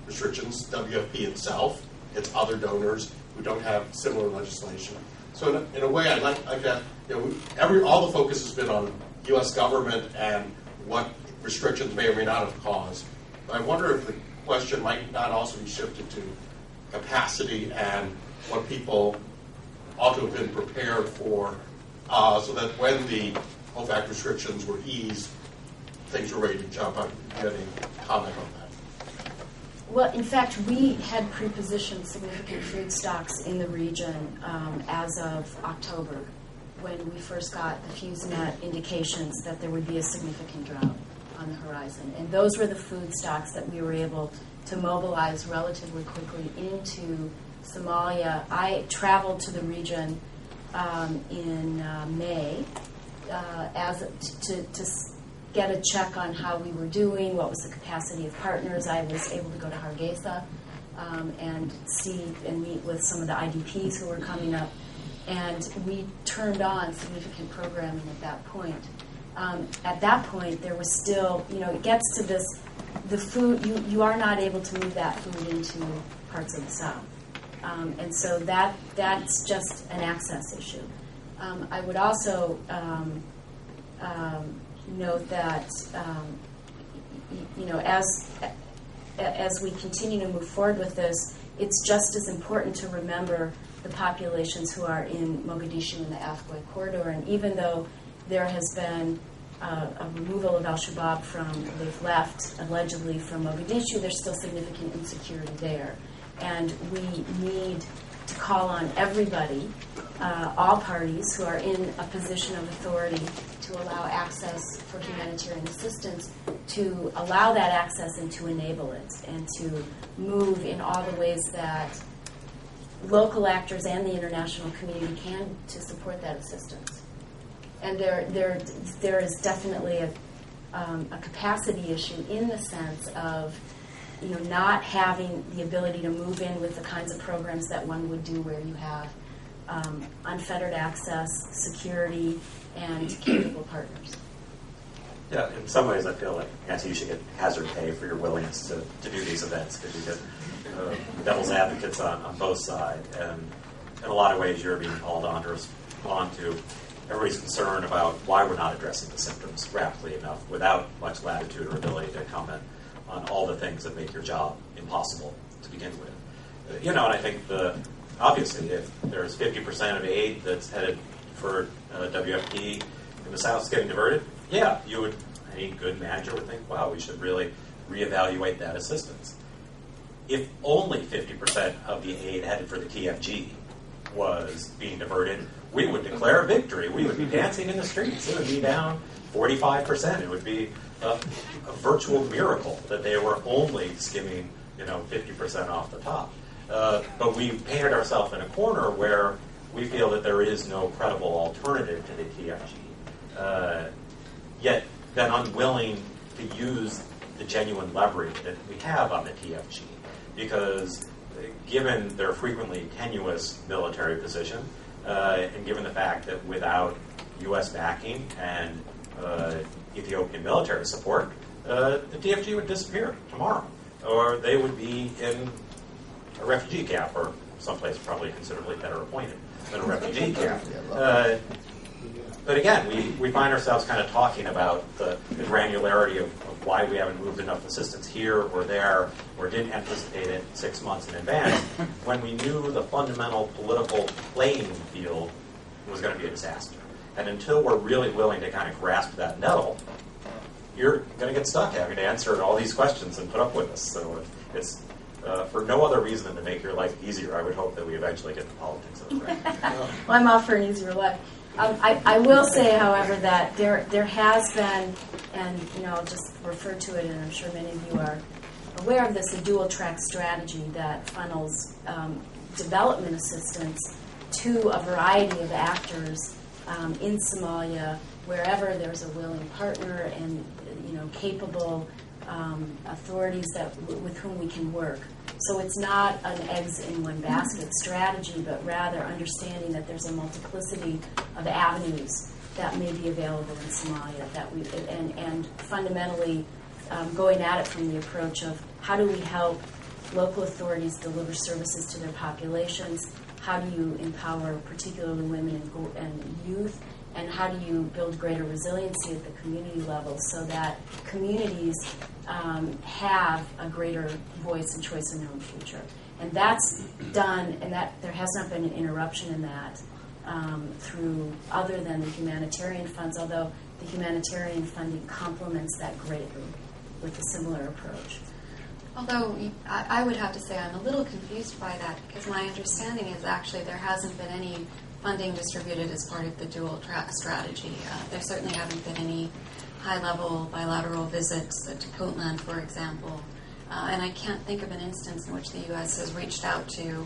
Speaker 1: restrictions, WFP itself, its other donors who don't have similar legislation. So in a way, I'd like that, all the focus has been on U.S. government and what restrictions may or may not have caused. But I wonder if the question might not also be shifted to capacity and what people ought to have been prepared for, so that when the OFAC restrictions were eased, things were ready to jump. I'm getting comment on that.
Speaker 2: Well, in fact, we had pre-positioned significant food stocks in the region as of October, when we first got the FuseNet indications that there would be a significant drought on the horizon. And those were the food stocks that we were able to mobilize relatively quickly into Somalia. I traveled to the region in May to get a check on how we were doing, what was the capacity of partners. I was able to go to Hargeisa and see and meet with some of the IDPs who were coming up. And we turned on significant programming at that point. At that point, there was still, it gets to this, the food, you are not able to move that food into parts of the South. And so that's just an access issue. I would also note that, as we continue to move forward with this, it's just as important to remember the populations who are in Mogadishu and the Afghan corridor. And even though there has been a removal of al-Shabaab they've left allegedly from Mogadishu, there's still significant insecurity there. And we need to call on everybody, all parties who are in a position of authority to allow access for humanitarian assistance, to allow that access and to enable it, and to move in all the ways that local actors and the international community can to support that assistance. And there is definitely a capacity issue in the sense of not having the ability to move in with the kinds of programs that one would do where you have unfettered access, security, and capable partners.
Speaker 3: Yeah, in some ways I feel like, Nancy, you should get hazard pay for your willingness to do these events, because you get devil's advocates on both sides. And in a lot of ways you're being called on to respond to everybody's concern about why we're not addressing the symptoms rapidly enough without much latitude or ability to comment on all the things that make your job impossible to begin with. And I think obviously if there's 50% of aid that's headed for WFP in the South getting diverted, any good manager would think, wow, we should really reevaluate that assistance. If only 50% of the aid headed for the TFG was being diverted, we would declare victory. We would be dancing in the streets. It would be down 45%. It would be a virtual miracle that they were only skimming 50% off the top. But we painted ourselves in a corner where we feel that there is no credible alternative to the TFG. Yet then unwilling to use the genuine leverage that we have on the TFG, because given their frequently tenuous military position, and given the fact that without U.S. backing and Ethiopian military support, the TFG would disappear tomorrow, or they would be in a refugee camp or someplace probably considerably better appointed than a refugee camp. But again, we find ourselves kind of talking about the granularity of why we haven't moved enough assistance here or there, or didn't anticipate it 6 months in advance, when we knew the fundamental political playing field was going to be a disaster. And until we're really willing to kind of grasp that nettle, you're going to get stuck having to answer all these questions and put up with us. So it's for no other reason than to make your life easier. I would hope that we eventually get the politics of it right.
Speaker 2: Well, I'm all for an easier life. I will say, however, that there has been, and I'll just refer to it, and I'm sure many of you are aware of this, a dual-track strategy that funnels development assistance to a variety of actors in Somalia, wherever there's a willing partner and capable authorities with whom we can work. So it's not an eggs-in-one-basket strategy, but rather understanding that there's a multiplicity of avenues that may be available in Somalia, and fundamentally going at it from the approach of how do we help local authorities deliver services to their populations, how do you empower particularly women and youth, and how do you build greater resiliency at the community level so that communities have a greater voice and choice in their own future. And that's done, and that there has not been an interruption in that through other than the humanitarian funds, although the humanitarian funding complements that greatly with a similar approach.
Speaker 4: Although I would have to say I'm a little confused by that, because my understanding is actually there hasn't been any funding distributed as part of the dual-track strategy. There certainly haven't been any high-level bilateral visits to Puntland, for example. And I can't think of an instance in which the U.S. has reached out to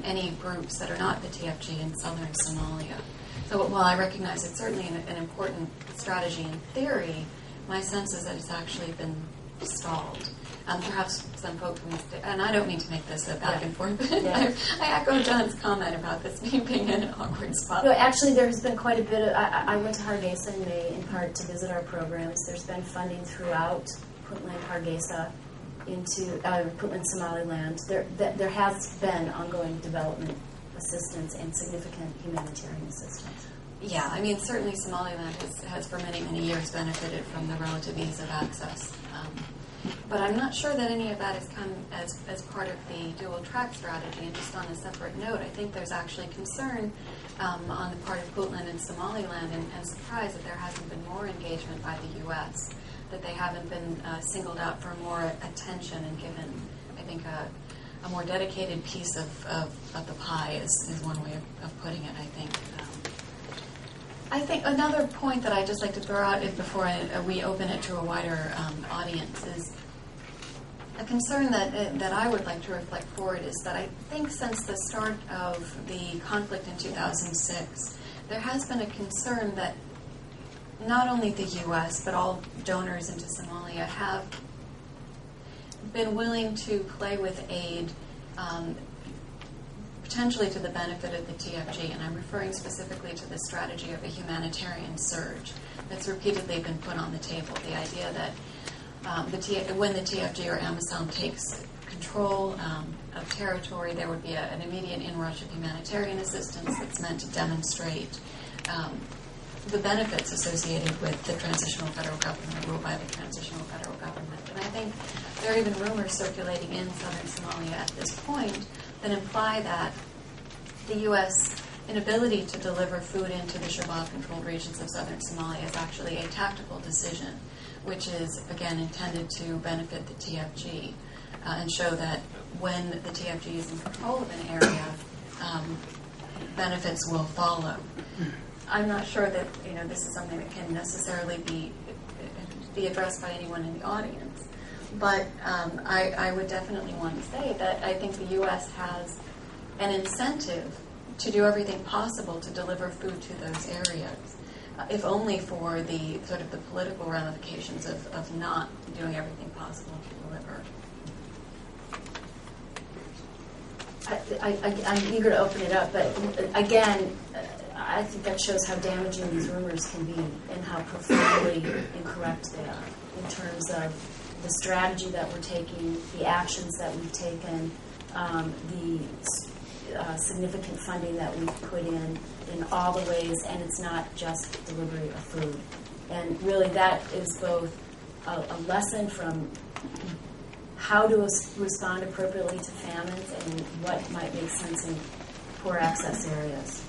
Speaker 4: any groups that are not the TFG in southern Somalia. So while I recognize it's certainly an important strategy in theory, my sense is that it's actually been stalled. Perhaps some folks, and I don't mean to make this a back and forth, but I echo John's comment about this being in an awkward spot.
Speaker 2: Actually, there's been quite a bit of, I went to Hargeisa in May in part to visit our programs. There's been funding throughout Puntland, Hargeisa, into Puntland, Somaliland. There has been ongoing development assistance and significant humanitarian assistance.
Speaker 4: Yeah, I mean, certainly Somaliland has for many, many years benefited from the relative ease of access. But I'm not sure that any of that has come as part of the dual-track strategy. And just on a separate note, I think there's actually concern on the part of Puntland and Somaliland, and surprise that there hasn't been more engagement by the U.S., that they haven't been singled out for more attention and given, I think, a more dedicated piece of the pie is one way of putting it, I think. I think another point that I'd just like to throw out before we open it to a wider audience is a concern that I would like to reflect forward is that I think since the start of the conflict in 2006, there has been a concern that not only the U.S., but all donors into Somalia have been willing to play with aid potentially to the benefit of the TFG, and I'm referring specifically to the strategy of a humanitarian surge that's repeatedly been put on the table. The idea that when the TFG or AMISOM takes control of territory, there would be an immediate inrush of humanitarian assistance that's meant to demonstrate the benefits associated with the transitional federal government, ruled by the transitional federal government. And I think there are even rumors circulating in southern Somalia at this point that imply that the U.S. inability to deliver food into the Shabaab-controlled regions of southern Somalia is actually a tactical decision, which is, again, intended to benefit the TFG and show that when the TFG is in control of an area, benefits will follow. I'm not sure that this is something that can necessarily be addressed by anyone in the audience. But I would definitely want to say that I think the U.S. has an incentive to do everything possible to deliver food to those areas, if only for the sort of the political ramifications of not doing everything possible to deliver.
Speaker 2: I'm eager to open it up, but again, I think that shows how damaging these rumors can be and how profoundly incorrect they are in terms of the strategy that we're taking, the actions that we've taken, the significant funding that we've put in all the ways, and it's not just delivery of food. And really that is both a lesson from how to respond appropriately to famines and what might make sense in poor access areas.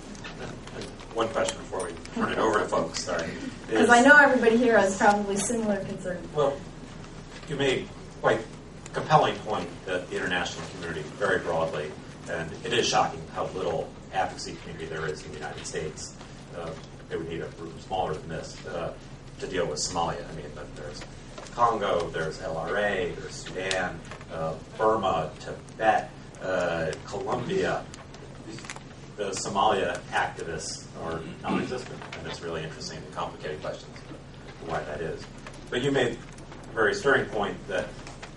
Speaker 3: One question before we turn it over to folks, sorry.
Speaker 2: Because I know everybody here has probably similar concerns.
Speaker 3: Well, you made quite a compelling point that the international community, very broadly, and it is shocking how little advocacy community there is in the United States. They would need a group smaller than this to deal with Somalia. I mean, but there's Congo, there's LRA, there's Sudan, Burma, Tibet, Colombia. The Somalia activists are non-existent, and it's really interesting and complicated questions why that is. But you made a very stirring point that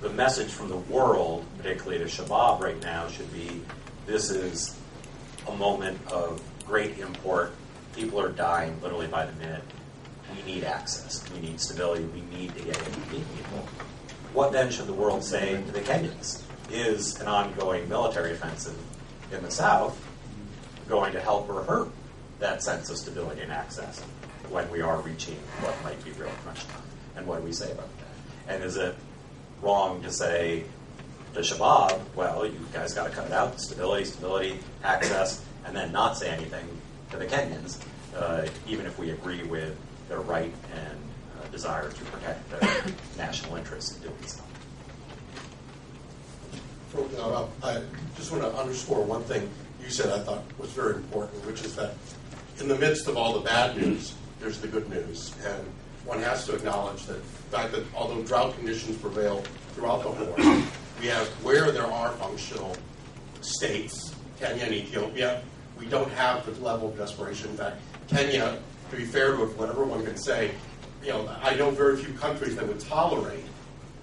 Speaker 3: the message from the world, particularly to Shabab right now, should be this is a moment of great import. People are dying literally by the minute. We need access. We need stability. We need to get in to feed people. What then should the world say to the Kenyans? Is an ongoing military offensive in the south going to help or hurt that sense of stability and access when we are reaching what might be real crunch time? And what do we say about that? And is it wrong to say to Shabab, well, you guys got to cut it out, stability, access, and then not say anything to the Kenyans, even if we agree with their right and desire to protect their national interests in doing so?
Speaker 1: I just want to underscore one thing you said I thought was very important, which is that in the midst of all the bad news, there's the good news. And one has to acknowledge that the fact that although drought conditions prevail throughout the Horn, we have where there are functional states, Kenya and Ethiopia, we don't have the level of desperation. In fact, Kenya, to be fair to whatever one can say, I know very few countries that would tolerate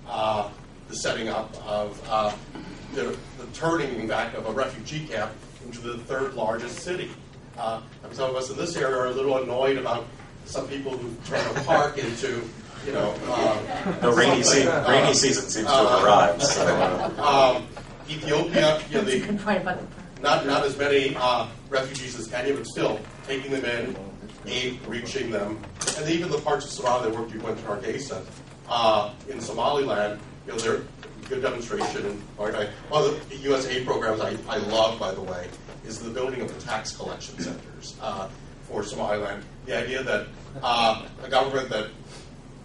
Speaker 1: the setting up of the turning back of a refugee camp into the third largest city. Some of us in this area are a little annoyed about some people who turn a park into,
Speaker 3: the rainy season seems to have arrived. So.
Speaker 1: Ethiopia, not as many refugees as Kenya, but still taking them in, aid reaching them, and even the parts of Somalia where you went to Hargeisa in Somaliland, they're a good demonstration. And one of the U.S. aid programs I love, by the way, is the building of the tax collection centers for Somaliland. The idea that a government that,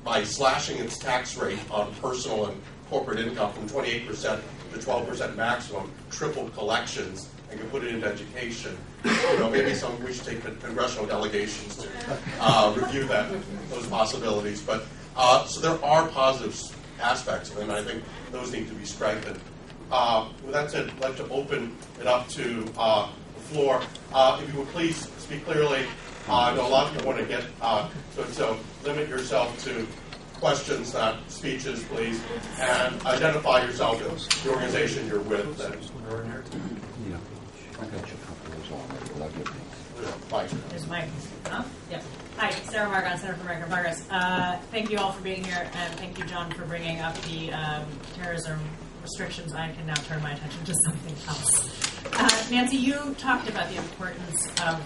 Speaker 1: by slashing its tax rate on personal and corporate income from 28% to 12% maximum, tripled collections and can put it into education. Maybe we should take congressional delegations to review those possibilities. But so there are positive aspects of it, and I think those need to be strengthened. With that said, I'd like to open it up to the floor. If you would please speak clearly. I know a lot of people want to get so limit yourself to questions, not speeches, please, and identify yourself and the organization you're with.
Speaker 5: There's Mike. Yeah. Hi, Sarah Margon, Center for American Progress. Thank you all for being here, and thank you, John, for bringing up the terrorism restrictions. I can now turn my attention to something else. Nancy, you talked about the importance of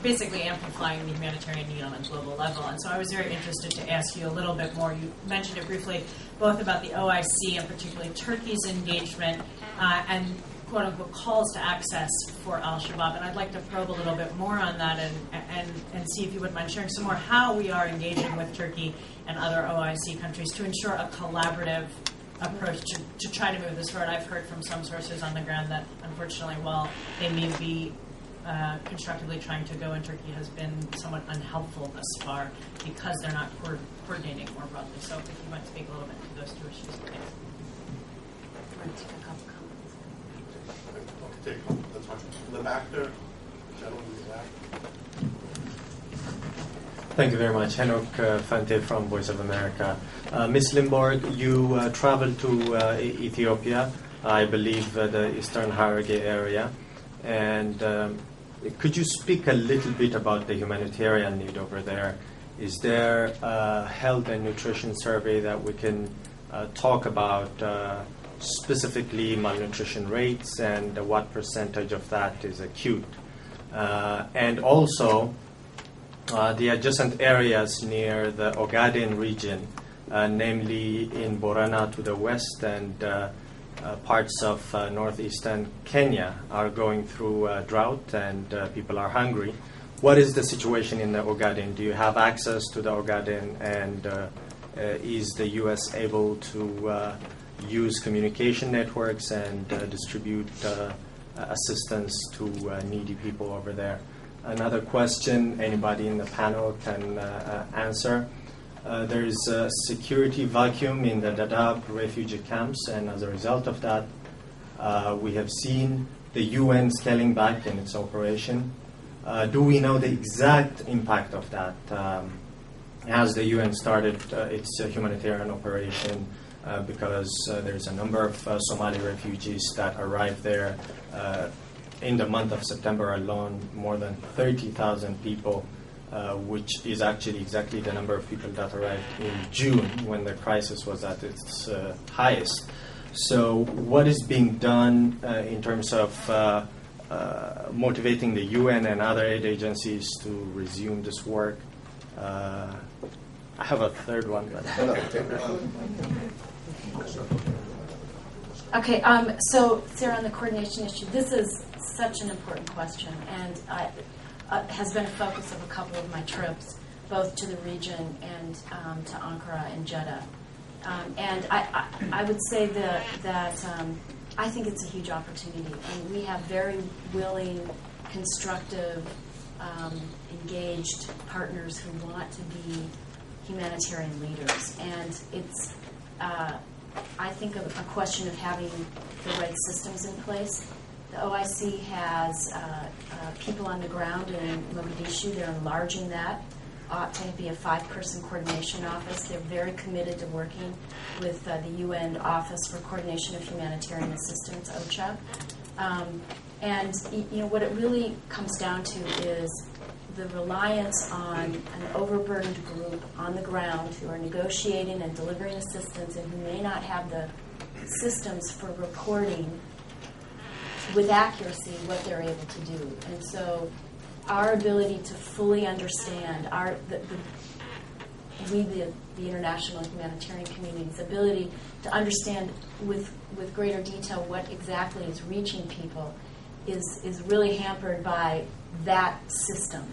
Speaker 5: basically amplifying the humanitarian need on a global level, and so I was very interested to ask you a little bit more. You mentioned it briefly, both about the OIC and particularly Turkey's engagement and quote-unquote calls to access for al-Shabaab, and I'd like to probe a little bit more on that and see if you would mind sharing some more how we are engaging with Turkey and other OIC countries to ensure a collaborative approach to try to move this forward. I've heard from some sources on the ground that, unfortunately, while they may be constructively trying to go in, Turkey has been somewhat unhelpful thus far because they're not coordinating more broadly. So if you might speak a little bit to those two issues. Thanks.
Speaker 1: In the back there, gentleman in the back.
Speaker 6: Thank you very much. Henok Fante from Voice of America. Ms. Lindborg, you traveled to Ethiopia, I believe the Eastern Hararghe area, and Could you speak a little bit about the humanitarian need over there? Is there a health and nutrition survey that we can talk about specifically malnutrition rates and what percentage of that is acute? And also the adjacent areas near the Ogaden region, namely in Borana to the west and parts of northeastern Kenya are going through drought and people are hungry. What is the situation in the Ogaden? Do you have access to the Ogaden, and is the U.S. able to use communication networks and distribute assistance to needy people over there? Another question anybody in the panel can answer. There is a security vacuum in the Dadaab refugee camps, and as a result of that, we have seen the UN scaling back in its operation. Do we know the exact impact of that? Has the UN started its humanitarian operation because there's a number of Somali refugees that arrived there in the month of September alone, more than 30,000 people, which is actually exactly the number of people that arrived in June when the crisis was at its highest. So what is being done in terms of motivating the UN and other aid agencies to resume this work? I have a third one. But
Speaker 2: Okay, so Sarah, on the coordination issue, this is such an important question, and has been a focus of a couple of my trips, both to the region and to Ankara and Jeddah. And I would say that I think it's a huge opportunity, and we have very willing, constructive, engaged partners who want to be humanitarian leaders. And it's, I think, a question of having the right systems in place. The OIC has people on the ground in Mogadishu. They're enlarging that. Ought to be a 5-person coordination office. They're very committed to working with the UN Office for Coordination of Humanitarian Assistance, OCHA. And what it really comes down to is the reliance on an overburdened group on the ground who are negotiating and delivering assistance and who may not have the systems for reporting with accuracy what they're able to do. And so our ability to fully understand, the international humanitarian community's ability to understand with greater detail what exactly is reaching people is really hampered by that system.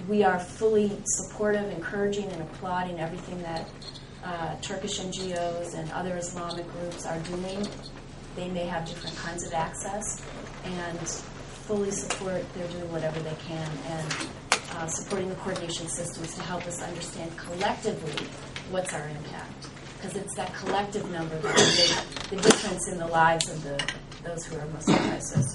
Speaker 2: We are fully supportive, encouraging, and applauding everything that Turkish NGOs and other Islamic groups are doing. They may have different kinds of access, and fully support they're doing whatever they can, and supporting the coordination systems to help us understand collectively what's our impact. Because it's that collective number that will make the difference in the lives of those who are most in crisis.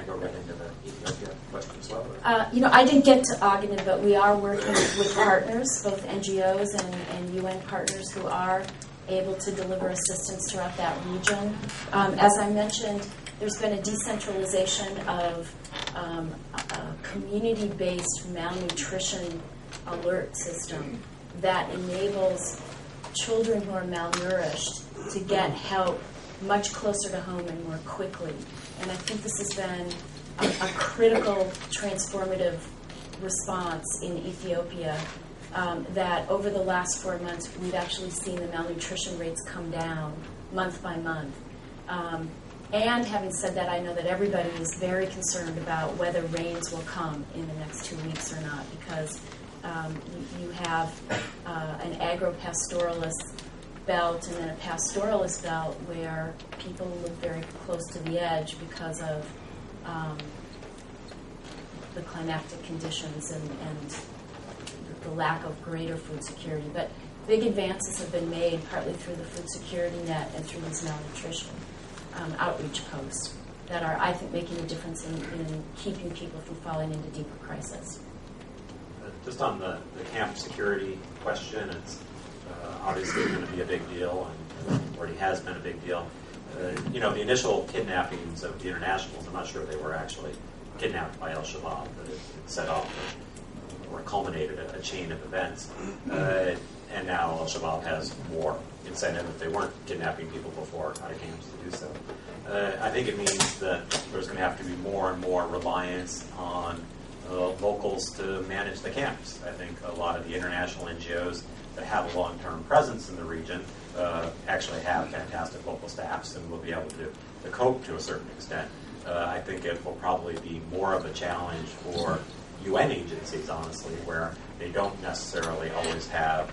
Speaker 3: Go right into the Ethiopia question as well?
Speaker 2: I didn't get to Ogaden, but we are working with partners, both NGOs and UN partners who are able to deliver assistance throughout that region. As I mentioned, there's been a decentralization of a community-based malnutrition alert system that enables children who are malnourished to get help much closer to home and more quickly. And I think this has been a critical, transformative response in Ethiopia, that over the last 4 months, we've actually seen the malnutrition rates come down month by month. And having said that, I know that everybody is very concerned about whether rains will come in the next 2 weeks or not, because you have an agro-pastoralist belt and then a pastoralist belt where people live very close to the edge because of the climactic conditions and the lack of greater food security. But big advances have been made partly through the food security net and through these malnutrition outreach posts that are, I think, making a difference in keeping people from falling into deeper crisis.
Speaker 3: Just on the camp security question, it's obviously going to be a big deal and already has been a big deal. The initial kidnappings of the internationals, I'm not sure they were actually kidnapped by al-Shabaab, but it set off or culminated a chain of events. And now al-Shabaab has more incentive if they weren't kidnapping people before out of camps to do so. I think it means that there's going to have to be more and more reliance on locals to manage the camps. I think a lot of the international NGOs that have a long-term presence in the region actually have fantastic local staffs and will be able to cope to a certain extent. I think it will probably be more of a challenge for UN agencies, honestly, where they don't necessarily always have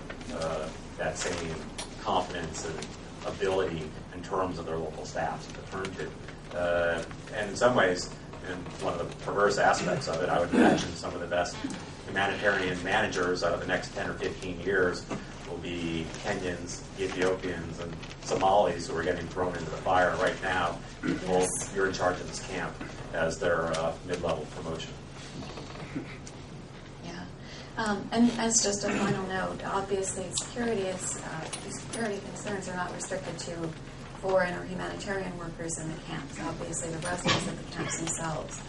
Speaker 3: that same confidence and ability in terms of their local staffs to turn to. And in some ways, and one of the perverse aspects of it, I would imagine some of the best humanitarian managers out of the next 10 or 15 years will be Kenyans, Ethiopians, and Somalis who are getting thrown into the fire right now. Well, you're in charge of this camp as their mid-level promotion.
Speaker 4: Yeah. And as just a final note, obviously security concerns are not restricted to foreign or humanitarian workers in the camps. Obviously, the residents of the camps themselves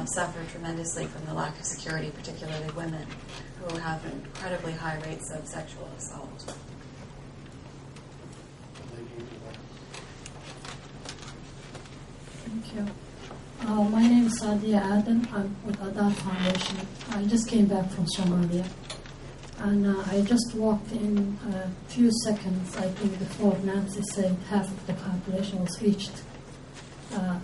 Speaker 4: suffer tremendously from the lack of security, particularly women, who have incredibly high rates of sexual assault.
Speaker 7: Thank you. My name is Sadia Adam. I'm with Adar Foundation. I just came back from Somalia. And I just walked in a few seconds, I think, before Nancy said half of the population was reached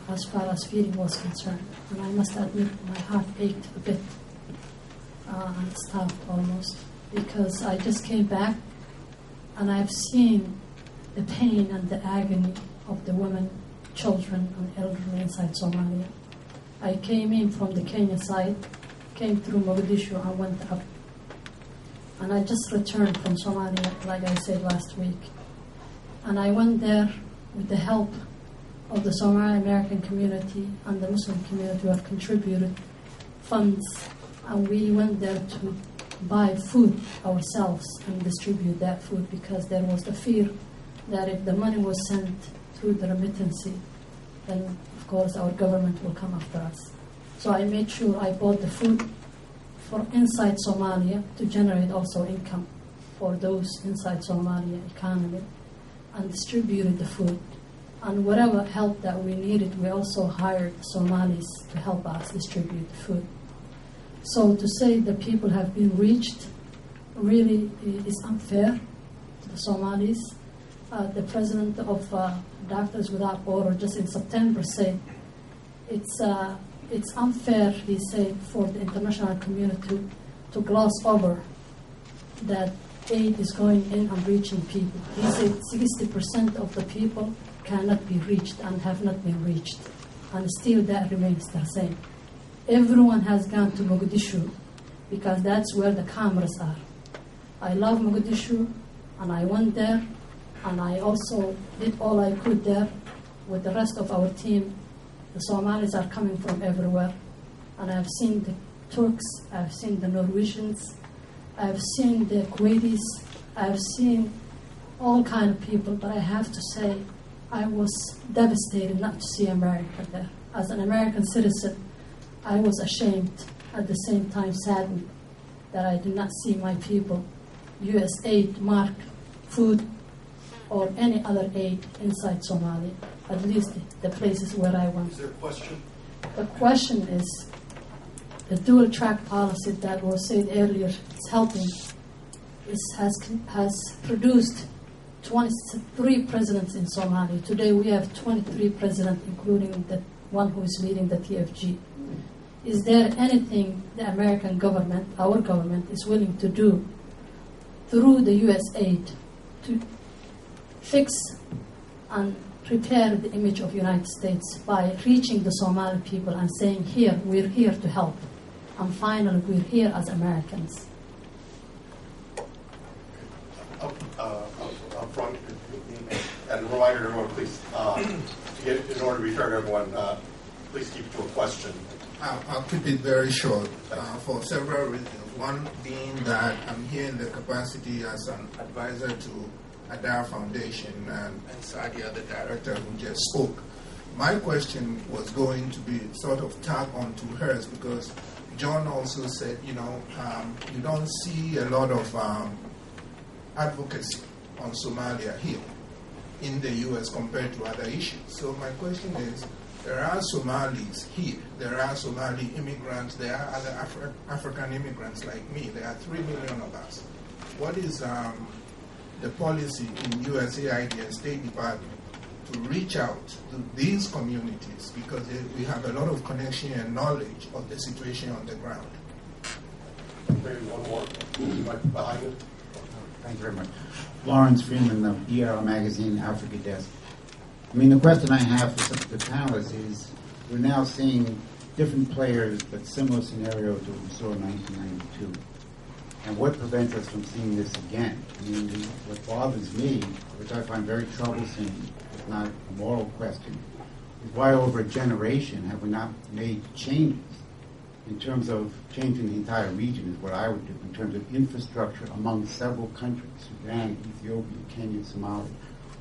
Speaker 7: as far as feeding was concerned. And I must admit my heart ached a bit and stopped almost, because I just came back and I've seen the pain and the agony of the women, children, and elderly inside Somalia. I came in from the Kenya side, came through Mogadishu and went up. And I just returned from Somalia, like I said last week. And I went there with the help of the Somali American community and the Muslim community who have contributed funds. And we went there to buy food ourselves and distribute that food, because there was the fear that if the money was sent through the remittance, then of course our government will come after us. So I made sure I bought the food for inside Somalia to generate also income for those inside Somalia economy, and distributed the food. And whatever help that we needed, we also hired Somalis to help us distribute the food. So to say that people have been reached really is unfair to the Somalis. The president of Doctors Without Borders just in September said it's unfair, he said, for the international community to gloss over that aid is going in and reaching people. He said 60% of the people cannot be reached and have not been reached. And still that remains the same. Everyone has gone to Mogadishu because that's where the cameras are. I love Mogadishu, and I went there, and I also did all I could there with the rest of our team. The Somalis are coming from everywhere, and I've seen the Turks, I've seen the Norwegians, I've seen the Kuwaitis, I've seen all kind of people, but I have to say I was devastated not to see America there. As an American citizen, I was ashamed, at the same time saddened, that I did not see my people, U.S. aid, mark, food, or any other aid inside Somalia, at least the places where I went.
Speaker 1: Is there a question?
Speaker 7: The question is, the dual track policy that was said earlier is helping, has produced 23 presidents in Somalia. Today we have 23 presidents, including the one who is leading the TFG. Is there anything the American government, our government, is willing to do through the U.S. aid to fix and prepare the image of the United States by reaching the Somali people and saying, here, we're here to help, and finally we're here as Americans?
Speaker 1: Up front, and a reminder to everyone, please, in order to be fair to everyone, please keep it to a question.
Speaker 8: I'll keep it very short for several reasons. One being that I'm here in the capacity as an advisor to Adar Foundation, and Sadia, the director who just spoke. My question was going to be sort of tag on to hers, because John also said, you don't see a lot of advocacy on Somalia here in the U.S. compared to other issues. So my question is, there are Somalis here, there are Somali immigrants, there are other African immigrants like me, there are 3 million of us. What is the policy in USAID and State Department to reach out to these communities, because we have a lot of connection and knowledge of the situation on the ground?
Speaker 1: Maybe one more. Right behind it.
Speaker 9: Thank you very much. Lawrence Freeman of ER Magazine, Africa Desk. I mean, the question I have for some of the panelists is, we're now seeing different players, but similar scenario to what we saw in 1992. And what prevents us from seeing this again? I mean, what bothers me, which I find very troublesome, if not a moral question, is why over a generation have we not made changes in terms of changing the entire region, is what I would do, in terms of infrastructure among several countries, Sudan, Ethiopia, Kenya, Somalia.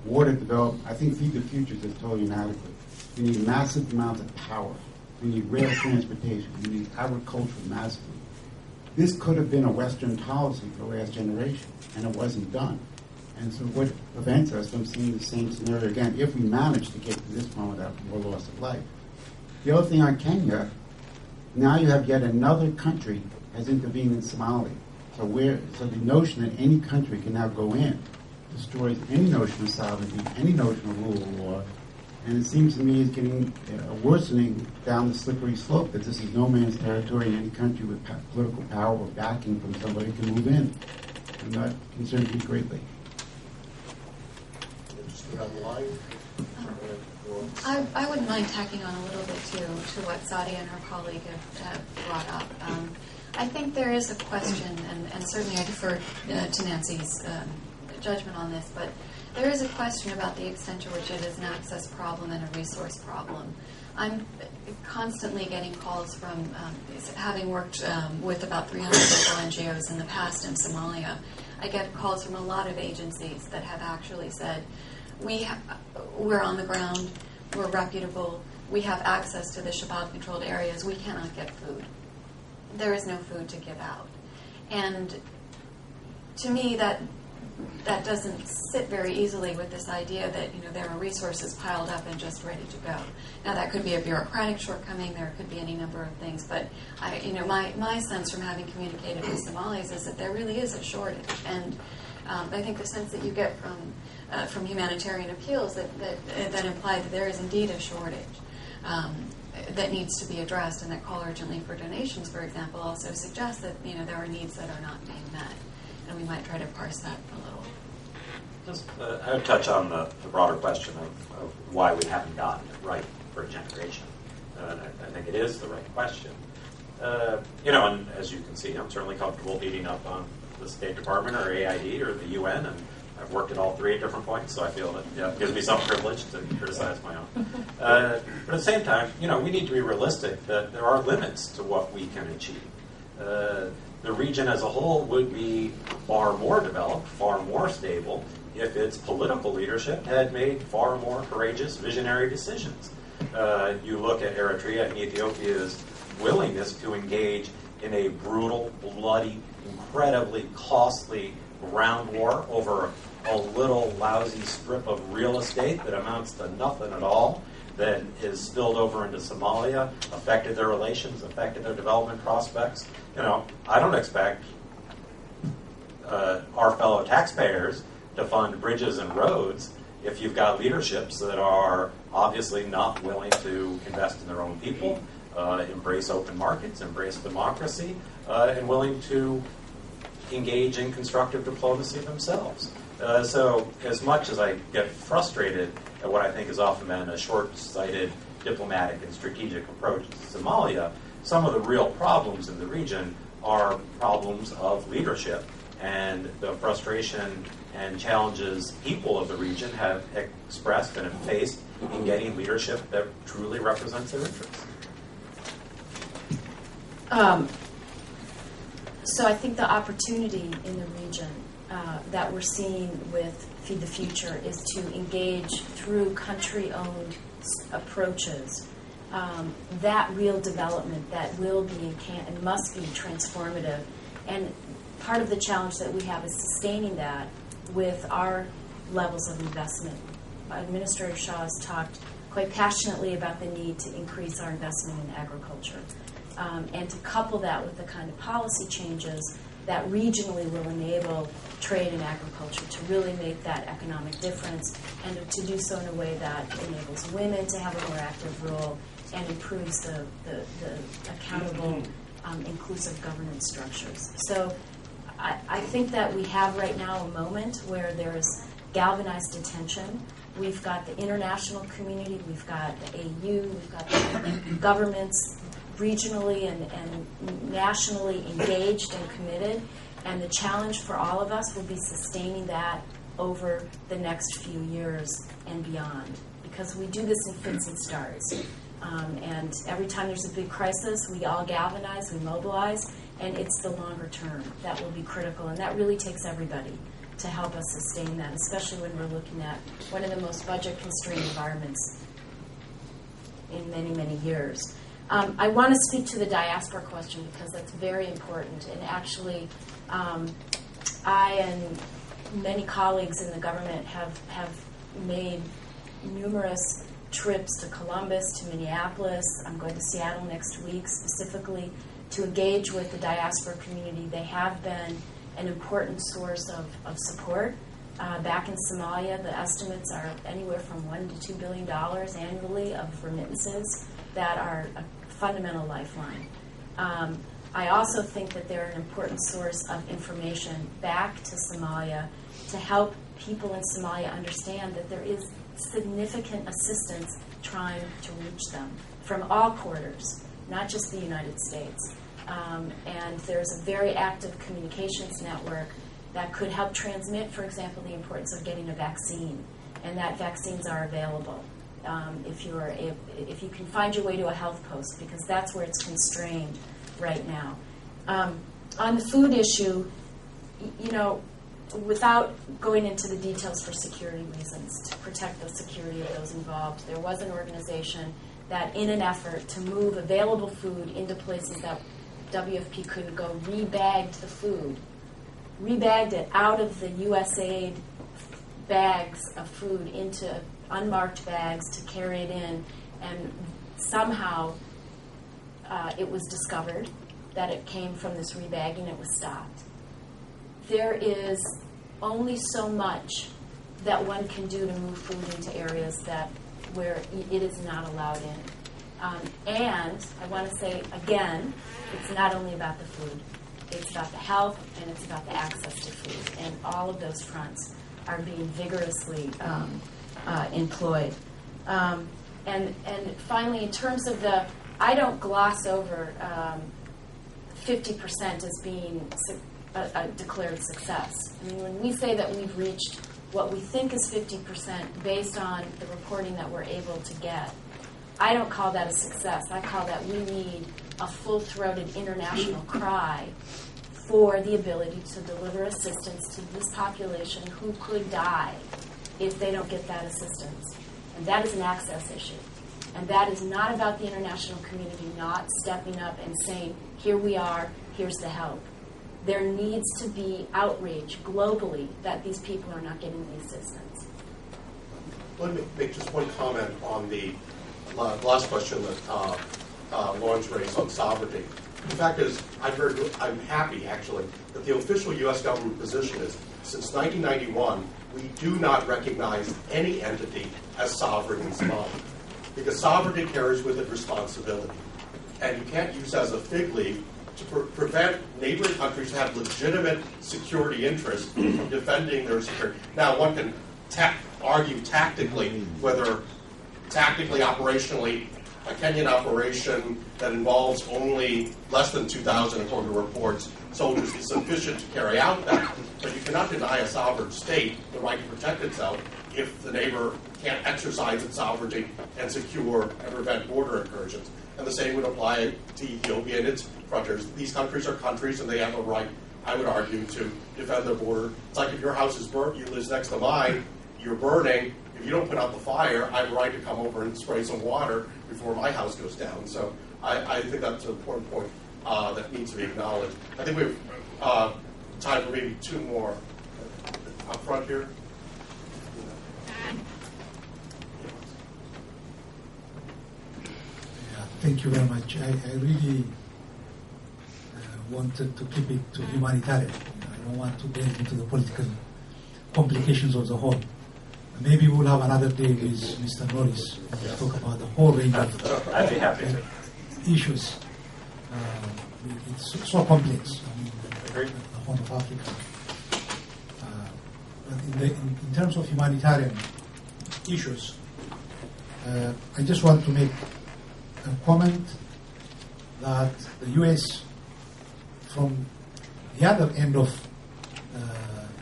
Speaker 9: Water development, I think Feed the Futures is totally inadequate. We need massive amounts of power. We need rail transportation. We need agriculture massively. This could have been a Western policy for the last generation, and it wasn't done. And so what prevents us from seeing the same scenario again, if we manage to get to this point without more loss of life? The other thing on Kenya, now you have yet another country has intervened in Somalia. So the notion that any country can now go in destroys any notion of sovereignty, any notion of rule of law, and it seems to me it's getting worsening down the slippery slope, that this is no man's territory, and any country with political power or backing from somebody can move in. And that concerns me greatly.
Speaker 4: I wouldn't mind tacking on a little bit to what Sadia and her colleague have brought up. I think there is a question, and certainly I defer to Nancy's judgment on this, but there is a question about the extent to which it is an access problem and a resource problem. I'm constantly getting calls from, having worked with about 300 local NGOs in the past in Somalia, I get calls from a lot of agencies that have actually said, we're on the ground, we're reputable, we have access to the Shabab-controlled areas, we cannot get food. There is no food to give out. And to me, that doesn't sit very easily with this idea that there are resources piled up and just ready to go. Now that could be a bureaucratic shortcoming. There could be any number of things. But my sense from having communicated with Somalis is that there really is a shortage. And I think the sense that you get from humanitarian appeals that imply that there is indeed a shortage that needs to be addressed, and that call urgently for donations, for example, also suggests that there are needs that are not being met. And we might try to parse that a little.
Speaker 3: Just I would touch on the broader question of why we haven't gotten it right for a generation. I think it is the right question. And as you can see, I'm certainly comfortable beating up on the State Department or AID or the UN, and I've worked at all three at different points, so I feel that it gives me some privilege to criticize my own. But at the same time, we need to be realistic that there are limits to what we can achieve. The region as a whole would be far more developed, far more stable, if its political leadership had made far more courageous, visionary decisions. You look at Eritrea and Ethiopia's willingness to engage in a brutal, bloody, incredibly costly ground war over a little lousy strip of real estate that amounts to nothing at all, that has spilled over into Somalia, affected their relations, affected their development prospects. I don't expect our fellow taxpayers to fund bridges and roads if you've got leaderships that are obviously not willing to invest in their own people, embrace open markets, embrace democracy, and willing to engage in constructive diplomacy themselves. So as much as I get frustrated at what I think has often been a short-sighted diplomatic and strategic approach to Somalia, some of the real problems in the region are problems of leadership, and the frustration and challenges people of the region have expressed and have faced in getting leadership that truly represents their interests.
Speaker 2: So I think the opportunity in the region that we're seeing with Feed the Future is to engage through country-owned approaches. That real development that will be and must be transformative. And part of the challenge that we have is sustaining that with our levels of investment. Administrator Shaw has talked quite passionately about the need to increase our investment in agriculture, and to couple that with the kind of policy changes that regionally will enable trade in agriculture to really make that economic difference, and to do so in a way that enables women to have a more active role and improves the accountable, inclusive governance structures. So I think that we have right now a moment where there is galvanized attention. We've got the international community, we've got the AU, we've got the governments regionally and nationally engaged and committed. And the challenge for all of us will be sustaining that over the next few years and beyond. Because we do this in fits and starts. And every time there's a big crisis, we all galvanize, we mobilize, and it's the longer term that will be critical. And that really takes everybody to help us sustain that, especially when we're looking at one of the most budget-constrained environments in many, many years. I want to speak to the diaspora question because that's very important. And actually, I and many colleagues in the government have made numerous trips to Columbus, to Minneapolis. I'm going to Seattle next week specifically to engage with the diaspora community. They have been an important source of support. Back in Somalia, the estimates are anywhere from $1 to $2 billion annually of remittances that are a fundamental lifeline. I also think that they're an important source of information back to Somalia to help people in Somalia understand that there is significant assistance trying to reach them from all quarters, not just the United States. And there's a very active communications network that could help transmit, for example, the importance of getting a vaccine, and that vaccines are available if you can find your way to a health post, because that's where it's constrained right now. On the food issue, without going into the details for security reasons, to protect the security of those involved, there was an organization that, in an effort to move available food into places that WFP couldn't go, rebagged the food, rebagged it out of the USAID bags of food into unmarked bags to carry it in, and somehow it was discovered that it came from this rebagging. It was stopped. There is only so much that one can do to move food into areas where it is not allowed in. And I want to say again, it's not only about the food. It's about the health, and it's about the access to food. And all of those fronts are being vigorously employed. And finally, in terms of I don't gloss over 50% as being a declared success. I mean, when we say that we've reached what we think is 50% based on the reporting that we're able to get, I don't call that a success. I call that we need a full-throated international cry for the ability to deliver assistance to this population who could die if they don't get that assistance. And that is an access issue. And that is not about the international community not stepping up and saying, here we are, here's the help. There needs to be outrage globally that these people are not getting the assistance.
Speaker 1: Let me make just one comment on the last question that Lawrence raised on sovereignty. The fact is, I'm happy, actually, that the official U.S. government position is, since 1991, we do not recognize any entity as sovereign in Somalia, because sovereignty carries with it responsibility. And you can't use as a fig leaf to prevent neighboring countries who have legitimate security interests from defending their security. Now, one can argue tactically whether operationally, a Kenyan operation that involves only less than 2,000, according to reports, soldiers is sufficient to carry out that. But you cannot deny a sovereign state the right to protect itself if the neighbor can't exercise its sovereignty and secure and prevent border incursions. And the same would apply to Ethiopia and its frontiers. These countries are countries, and they have a right I would argue, to defend their border. It's like if your house is burnt, you live next to mine, you're burning. If you don't put out the fire, I have a right to come over and spray some water before my house goes down. So I think that's an important point that needs to be acknowledged. I think we have time for maybe two more up front here.
Speaker 10: Thank you very much. I really wanted to keep it to humanitarian. I don't want to get into the political complications of the whole. Maybe we'll have another day with Mr. Norris and talk about the whole range of
Speaker 3: I'd be happy to.
Speaker 10: Issues. It's so complex. I mean,
Speaker 3: Agreed.
Speaker 10: the Horn of Africa. But in terms of humanitarian issues, I just want to make a comment that the U.S. from the other end of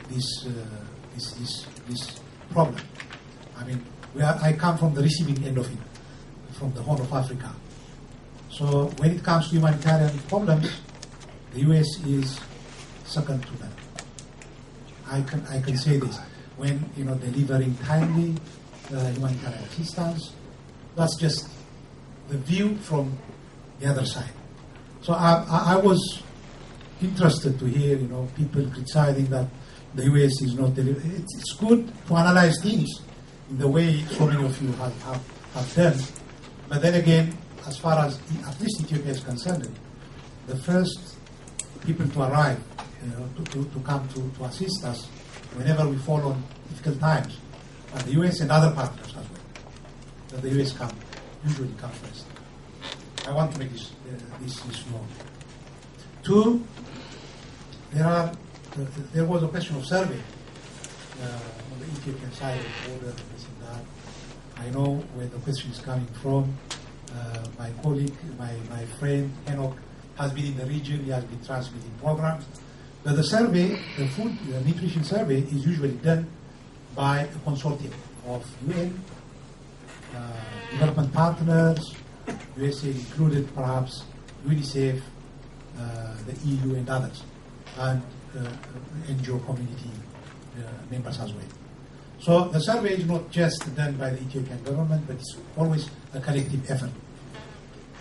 Speaker 10: this problem. I mean, I come from the receiving end of it, from the Horn of Africa. So when it comes to humanitarian problems, the U.S. is second to none. I can say this when delivering timely humanitarian assistance. That's just the view from the other side. So I was interested to hear people criticizing that the U.S. is not delivering. It's good to analyze things in the way so many of you have done. But then again, as far as at least Ethiopia is concerned, the first people to arrive, to come to assist us whenever we fall on difficult times, are the U.S. and other partners as well. That the U.S. usually come first. I want to make this known. Two, there was a question of survey on the Ethiopian side of the border, this and that. I know where the question is coming from. My colleague, my friend Enoch, has been in the region. He has been transmitting programs. But the survey, the nutrition survey, is usually done by a consortium of UN, development partners, USA included, perhaps UNICEF, the EU, and others, and NGO community members as well. So the survey is not just done by the Ethiopian government, but it's always a collective effort.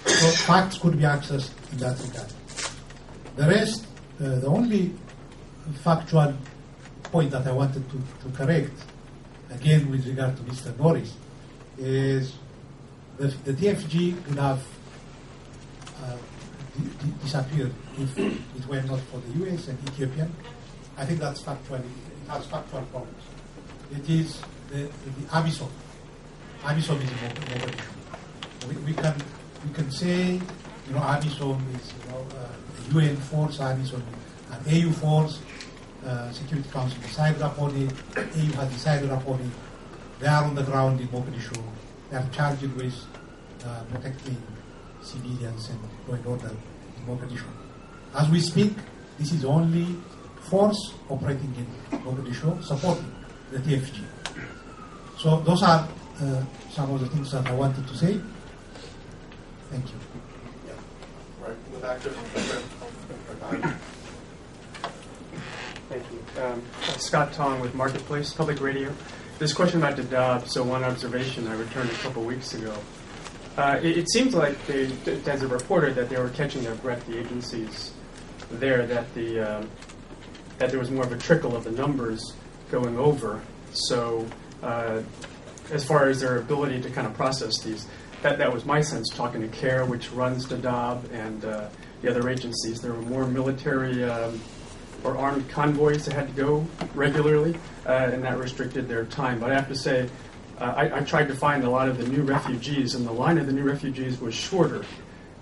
Speaker 10: So facts could be accessed in that regard. The rest, the only factual point that I wanted to correct, again with regard to Mr. Norris, is the TFG would have disappeared if it were not for the US and Ethiopian. I think that's factually, it has factual problems. It is the AMISOM. AMISOM is a Mogadishu. We can say, AMISOM is a UN force, AMISOM an AU force. Security Council decided upon it. AU has decided upon it. They are on the ground in Mogadishu. They are charged with protecting civilians and law and order in Mogadishu. As we speak, this is the only force operating in Mogadishu supporting the TFG. So those are some of the things that I wanted to say. Thank you.
Speaker 1: Yeah. Right. In the back there.
Speaker 11: Thank you. Scott Tong with Marketplace Public Radio. This question about Dadaab, so one observation I returned a couple weeks ago. It seems like, as a reporter, that they were catching their breath, the agencies there, that there was more of a trickle of the numbers going over. So as far as their ability to kind of process these, that was my sense, talking to CARE, which runs Dadaab, and the other agencies. There were more military or armed convoys that had to go regularly, and that restricted their time. But I have to say, I tried to find a lot of the new refugees, and the line of the new refugees was shorter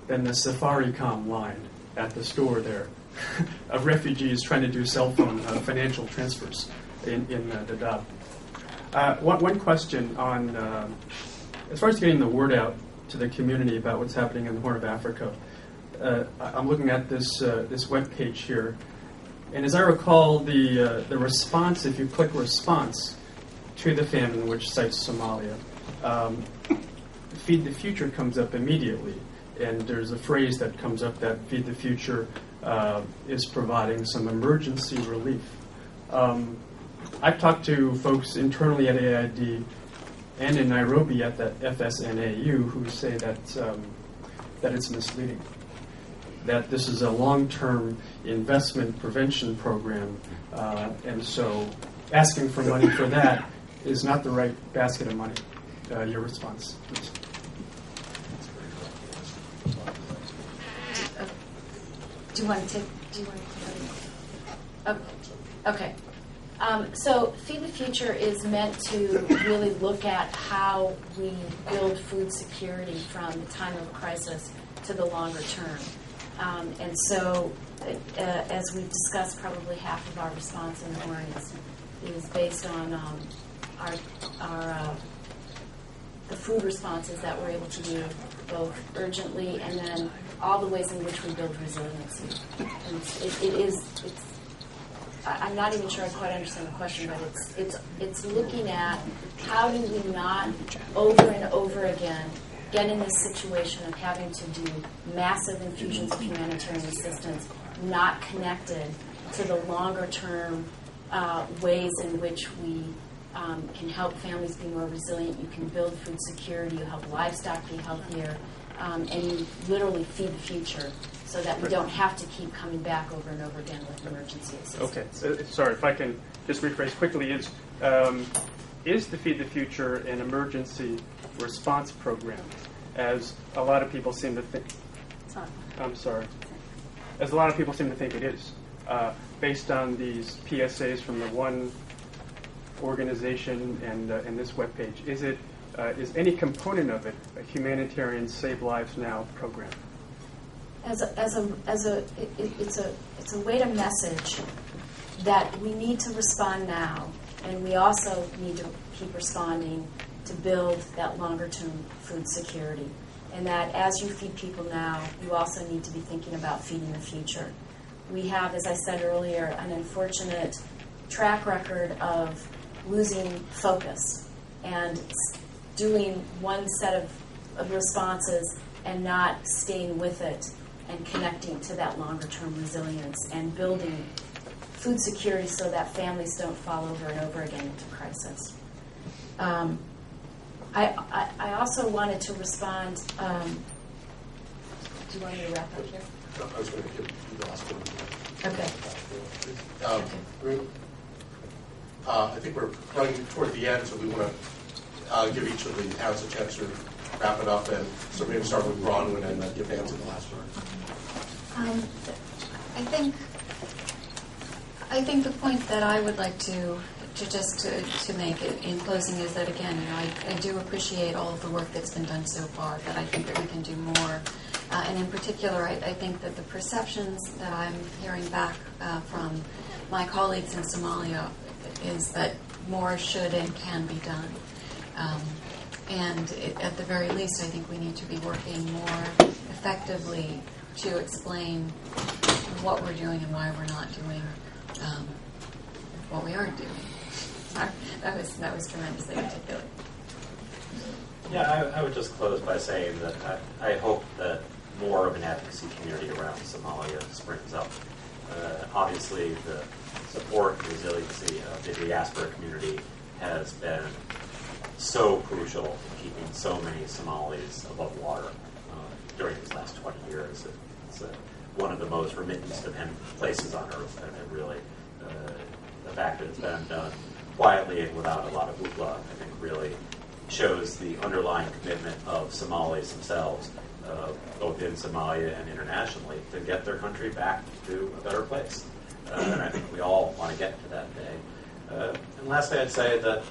Speaker 11: than the Safaricom line at the store there of refugees trying to do cell phone financial transfers in Dadaab. One question on, as far as getting the word out to the community about what's happening in the Horn of Africa, I'm looking at this web page here. And as I recall, the response, if you click response to the famine, which cites Somalia, Feed the Future comes up immediately. and there's a phrase that comes up that Feed the Future is providing some emergency relief. I've talked to folks internally at AID and in Nairobi at the FSNAU who say that it's misleading, that this is a long-term investment prevention program, and so asking for money for that is not the right basket of money. Your response, please.
Speaker 2: Do you want to take? Okay. So Feed the Future is meant to really look at how we build food security from the time of a crisis to the longer term. And so, as we've discussed, probably half of our response in the morning is based on the food responses that we're able to do both urgently and then all the ways in which we build resiliency. And I'm not even sure I quite understand the question, but it's looking at how do we not over and over again get in this situation of having to do massive infusions of humanitarian assistance, not connected to the longer term ways in which we can help families be more resilient. You can build food security, you help livestock be healthier, and you literally feed the future so that we don't have to keep coming back over and over again with emergency assistance.
Speaker 11: Okay. Sorry, if I can just rephrase quickly, is the Feed the Future an emergency response program, as a lot of people seem to think? I'm sorry. As a lot of people seem to think it is, based on these PSAs from the one organization and this webpage. Is any component of it a humanitarian Save Lives Now program?
Speaker 2: It's a way to message that we need to respond now, and we also need to keep responding to build that longer-term food security. And that as you feed people now, you also need to be thinking about feeding the future. We have, as I said earlier, an unfortunate track record of losing focus and doing one set of responses and not staying with it and connecting to that longer-term resilience and building food security so that families don't fall over and over again into crisis. I also wanted to respond. Do you want me to wrap up here?
Speaker 1: No, I was going to give you the last one.
Speaker 2: Okay.
Speaker 1: I think we're running toward the end, so we want to give each of the panelists a chance to wrap it up. And so maybe start with Bronwyn and give Nancy the last word.
Speaker 4: I think the point that I would like to make it in closing is that, again, I do appreciate all of the work that's been done so far, but I think that we can do more. And in particular, I think that the perceptions that I'm hearing back from my colleagues in Somalia is that more should and can be done. At the very least, I think we need to be working more effectively to explain what we're doing and why we're not doing what we aren't doing. That was tremendously articulate.
Speaker 3: Yeah, I would just close by saying that I hope that more of an advocacy community around Somalia springs up. Obviously, the support and resiliency of the diaspora community has been so crucial in keeping so many Somalis above water during these last 20 years. It's one of the most remittance-dependent places on earth, and it really, the fact that it's been done quietly and without a lot of hoopla, I think really shows the underlying commitment of Somalis themselves, both in Somalia and internationally, to get their country back to a better place. And I think we all want to get to that day. And lastly, I'd say that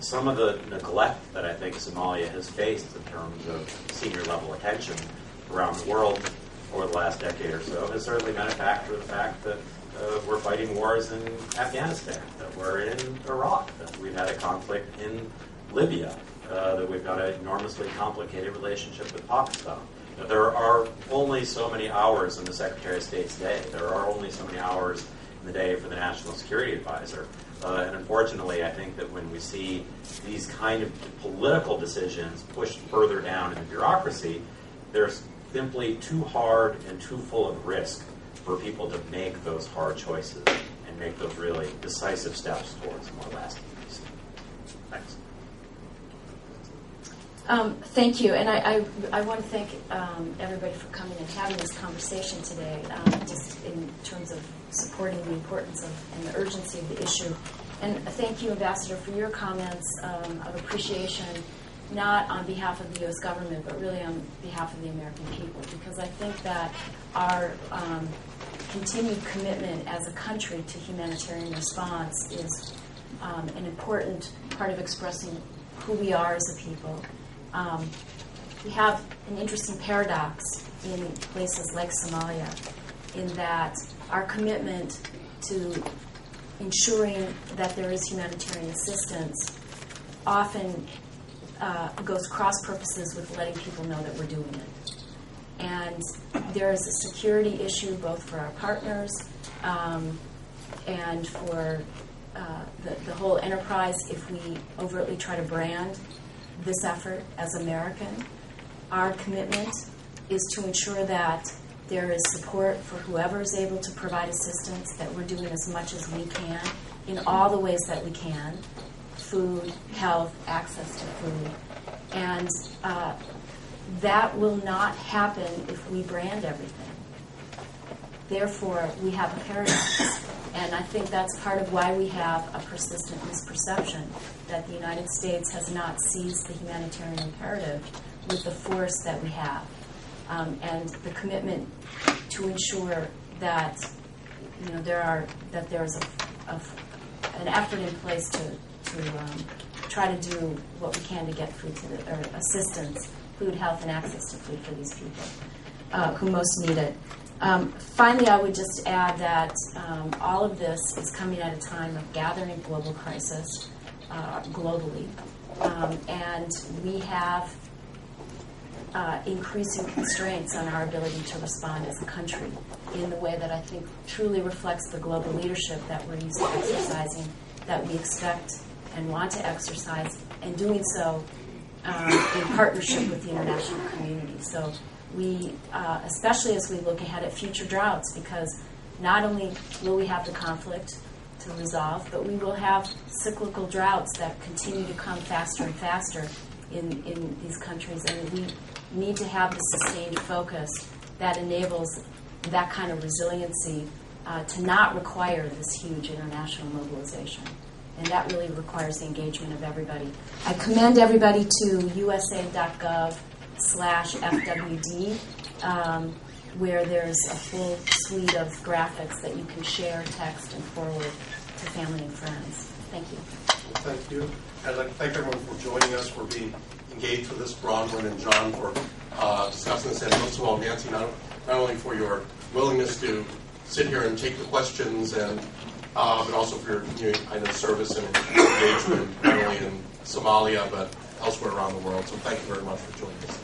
Speaker 3: some of the neglect that I think Somalia has faced in terms of senior level attention around the world over the last decade or so has certainly been a factor of the fact that we're fighting wars in Afghanistan, that we're in Iraq, that we've had a conflict in Libya, that we've got an enormously complicated relationship with Pakistan. That there are only so many hours in the Secretary of State's day. There are only so many hours in the day for the National Security Advisor. And unfortunately, I think that when we see these kind of political decisions pushed further down in the bureaucracy, there's simply too hard and too full of risk for people to make those hard choices and make those really decisive steps towards more lasting peace. Thanks.
Speaker 2: Thank you, and I want to thank everybody for coming and having this conversation today, just in terms of supporting the importance of and the urgency of the issue. And thank you, Ambassador, for your comments of appreciation, not on behalf of the U.S. government, but really on behalf of the American people, because I think that our continued commitment as a country to humanitarian response is an important part of expressing who we are as a people. We have an interesting paradox in places like Somalia, in that our commitment to ensuring that there is humanitarian assistance often goes cross purposes with letting people know that we're doing it. And there is a security issue both for our partners and for the whole enterprise if we overtly try to brand this effort as American. Our commitment is to ensure that there is support for whoever is able to provide assistance, that we're doing as much as we can in all the ways that we can: food, health, access to food. And that will not happen if we brand everything. Therefore, we have a paradox. And I think that's part of why we have a persistent misperception that the United States has not seized the humanitarian imperative with the force that we have. And the commitment to ensure that there is an effort in place to try to do what we can to get food to assistance, food, health, and access to food for these people who most need it. Finally, I would just add that all of this is coming at a time of gathering global crisis globally, and we have increasing constraints on our ability to respond as a country in the way that I think truly reflects the global leadership that we're used to exercising, that we expect and want to exercise, and doing so in partnership with the international community. So we, especially as we look ahead at future droughts, because not only will we have the conflict to resolve, but we will have cyclical droughts that continue to come faster and faster in these countries, and we need to have the sustained focus that enables that kind of resiliency to not require this huge international mobilization. And that really requires the engagement of everybody. I commend everybody to usa.gov/FWD, where there's a full suite of graphics that you can share, text, and forward to family and friends. Thank you.
Speaker 1: Thank you. I'd like to thank everyone for joining us, for being engaged with us, Bronwyn and John, for discussing this, and most of all, Nancy, not only for your willingness to sit here and take the questions, and but also for your service and engagement, not only in Somalia, but elsewhere around the world. So thank you very much for joining us.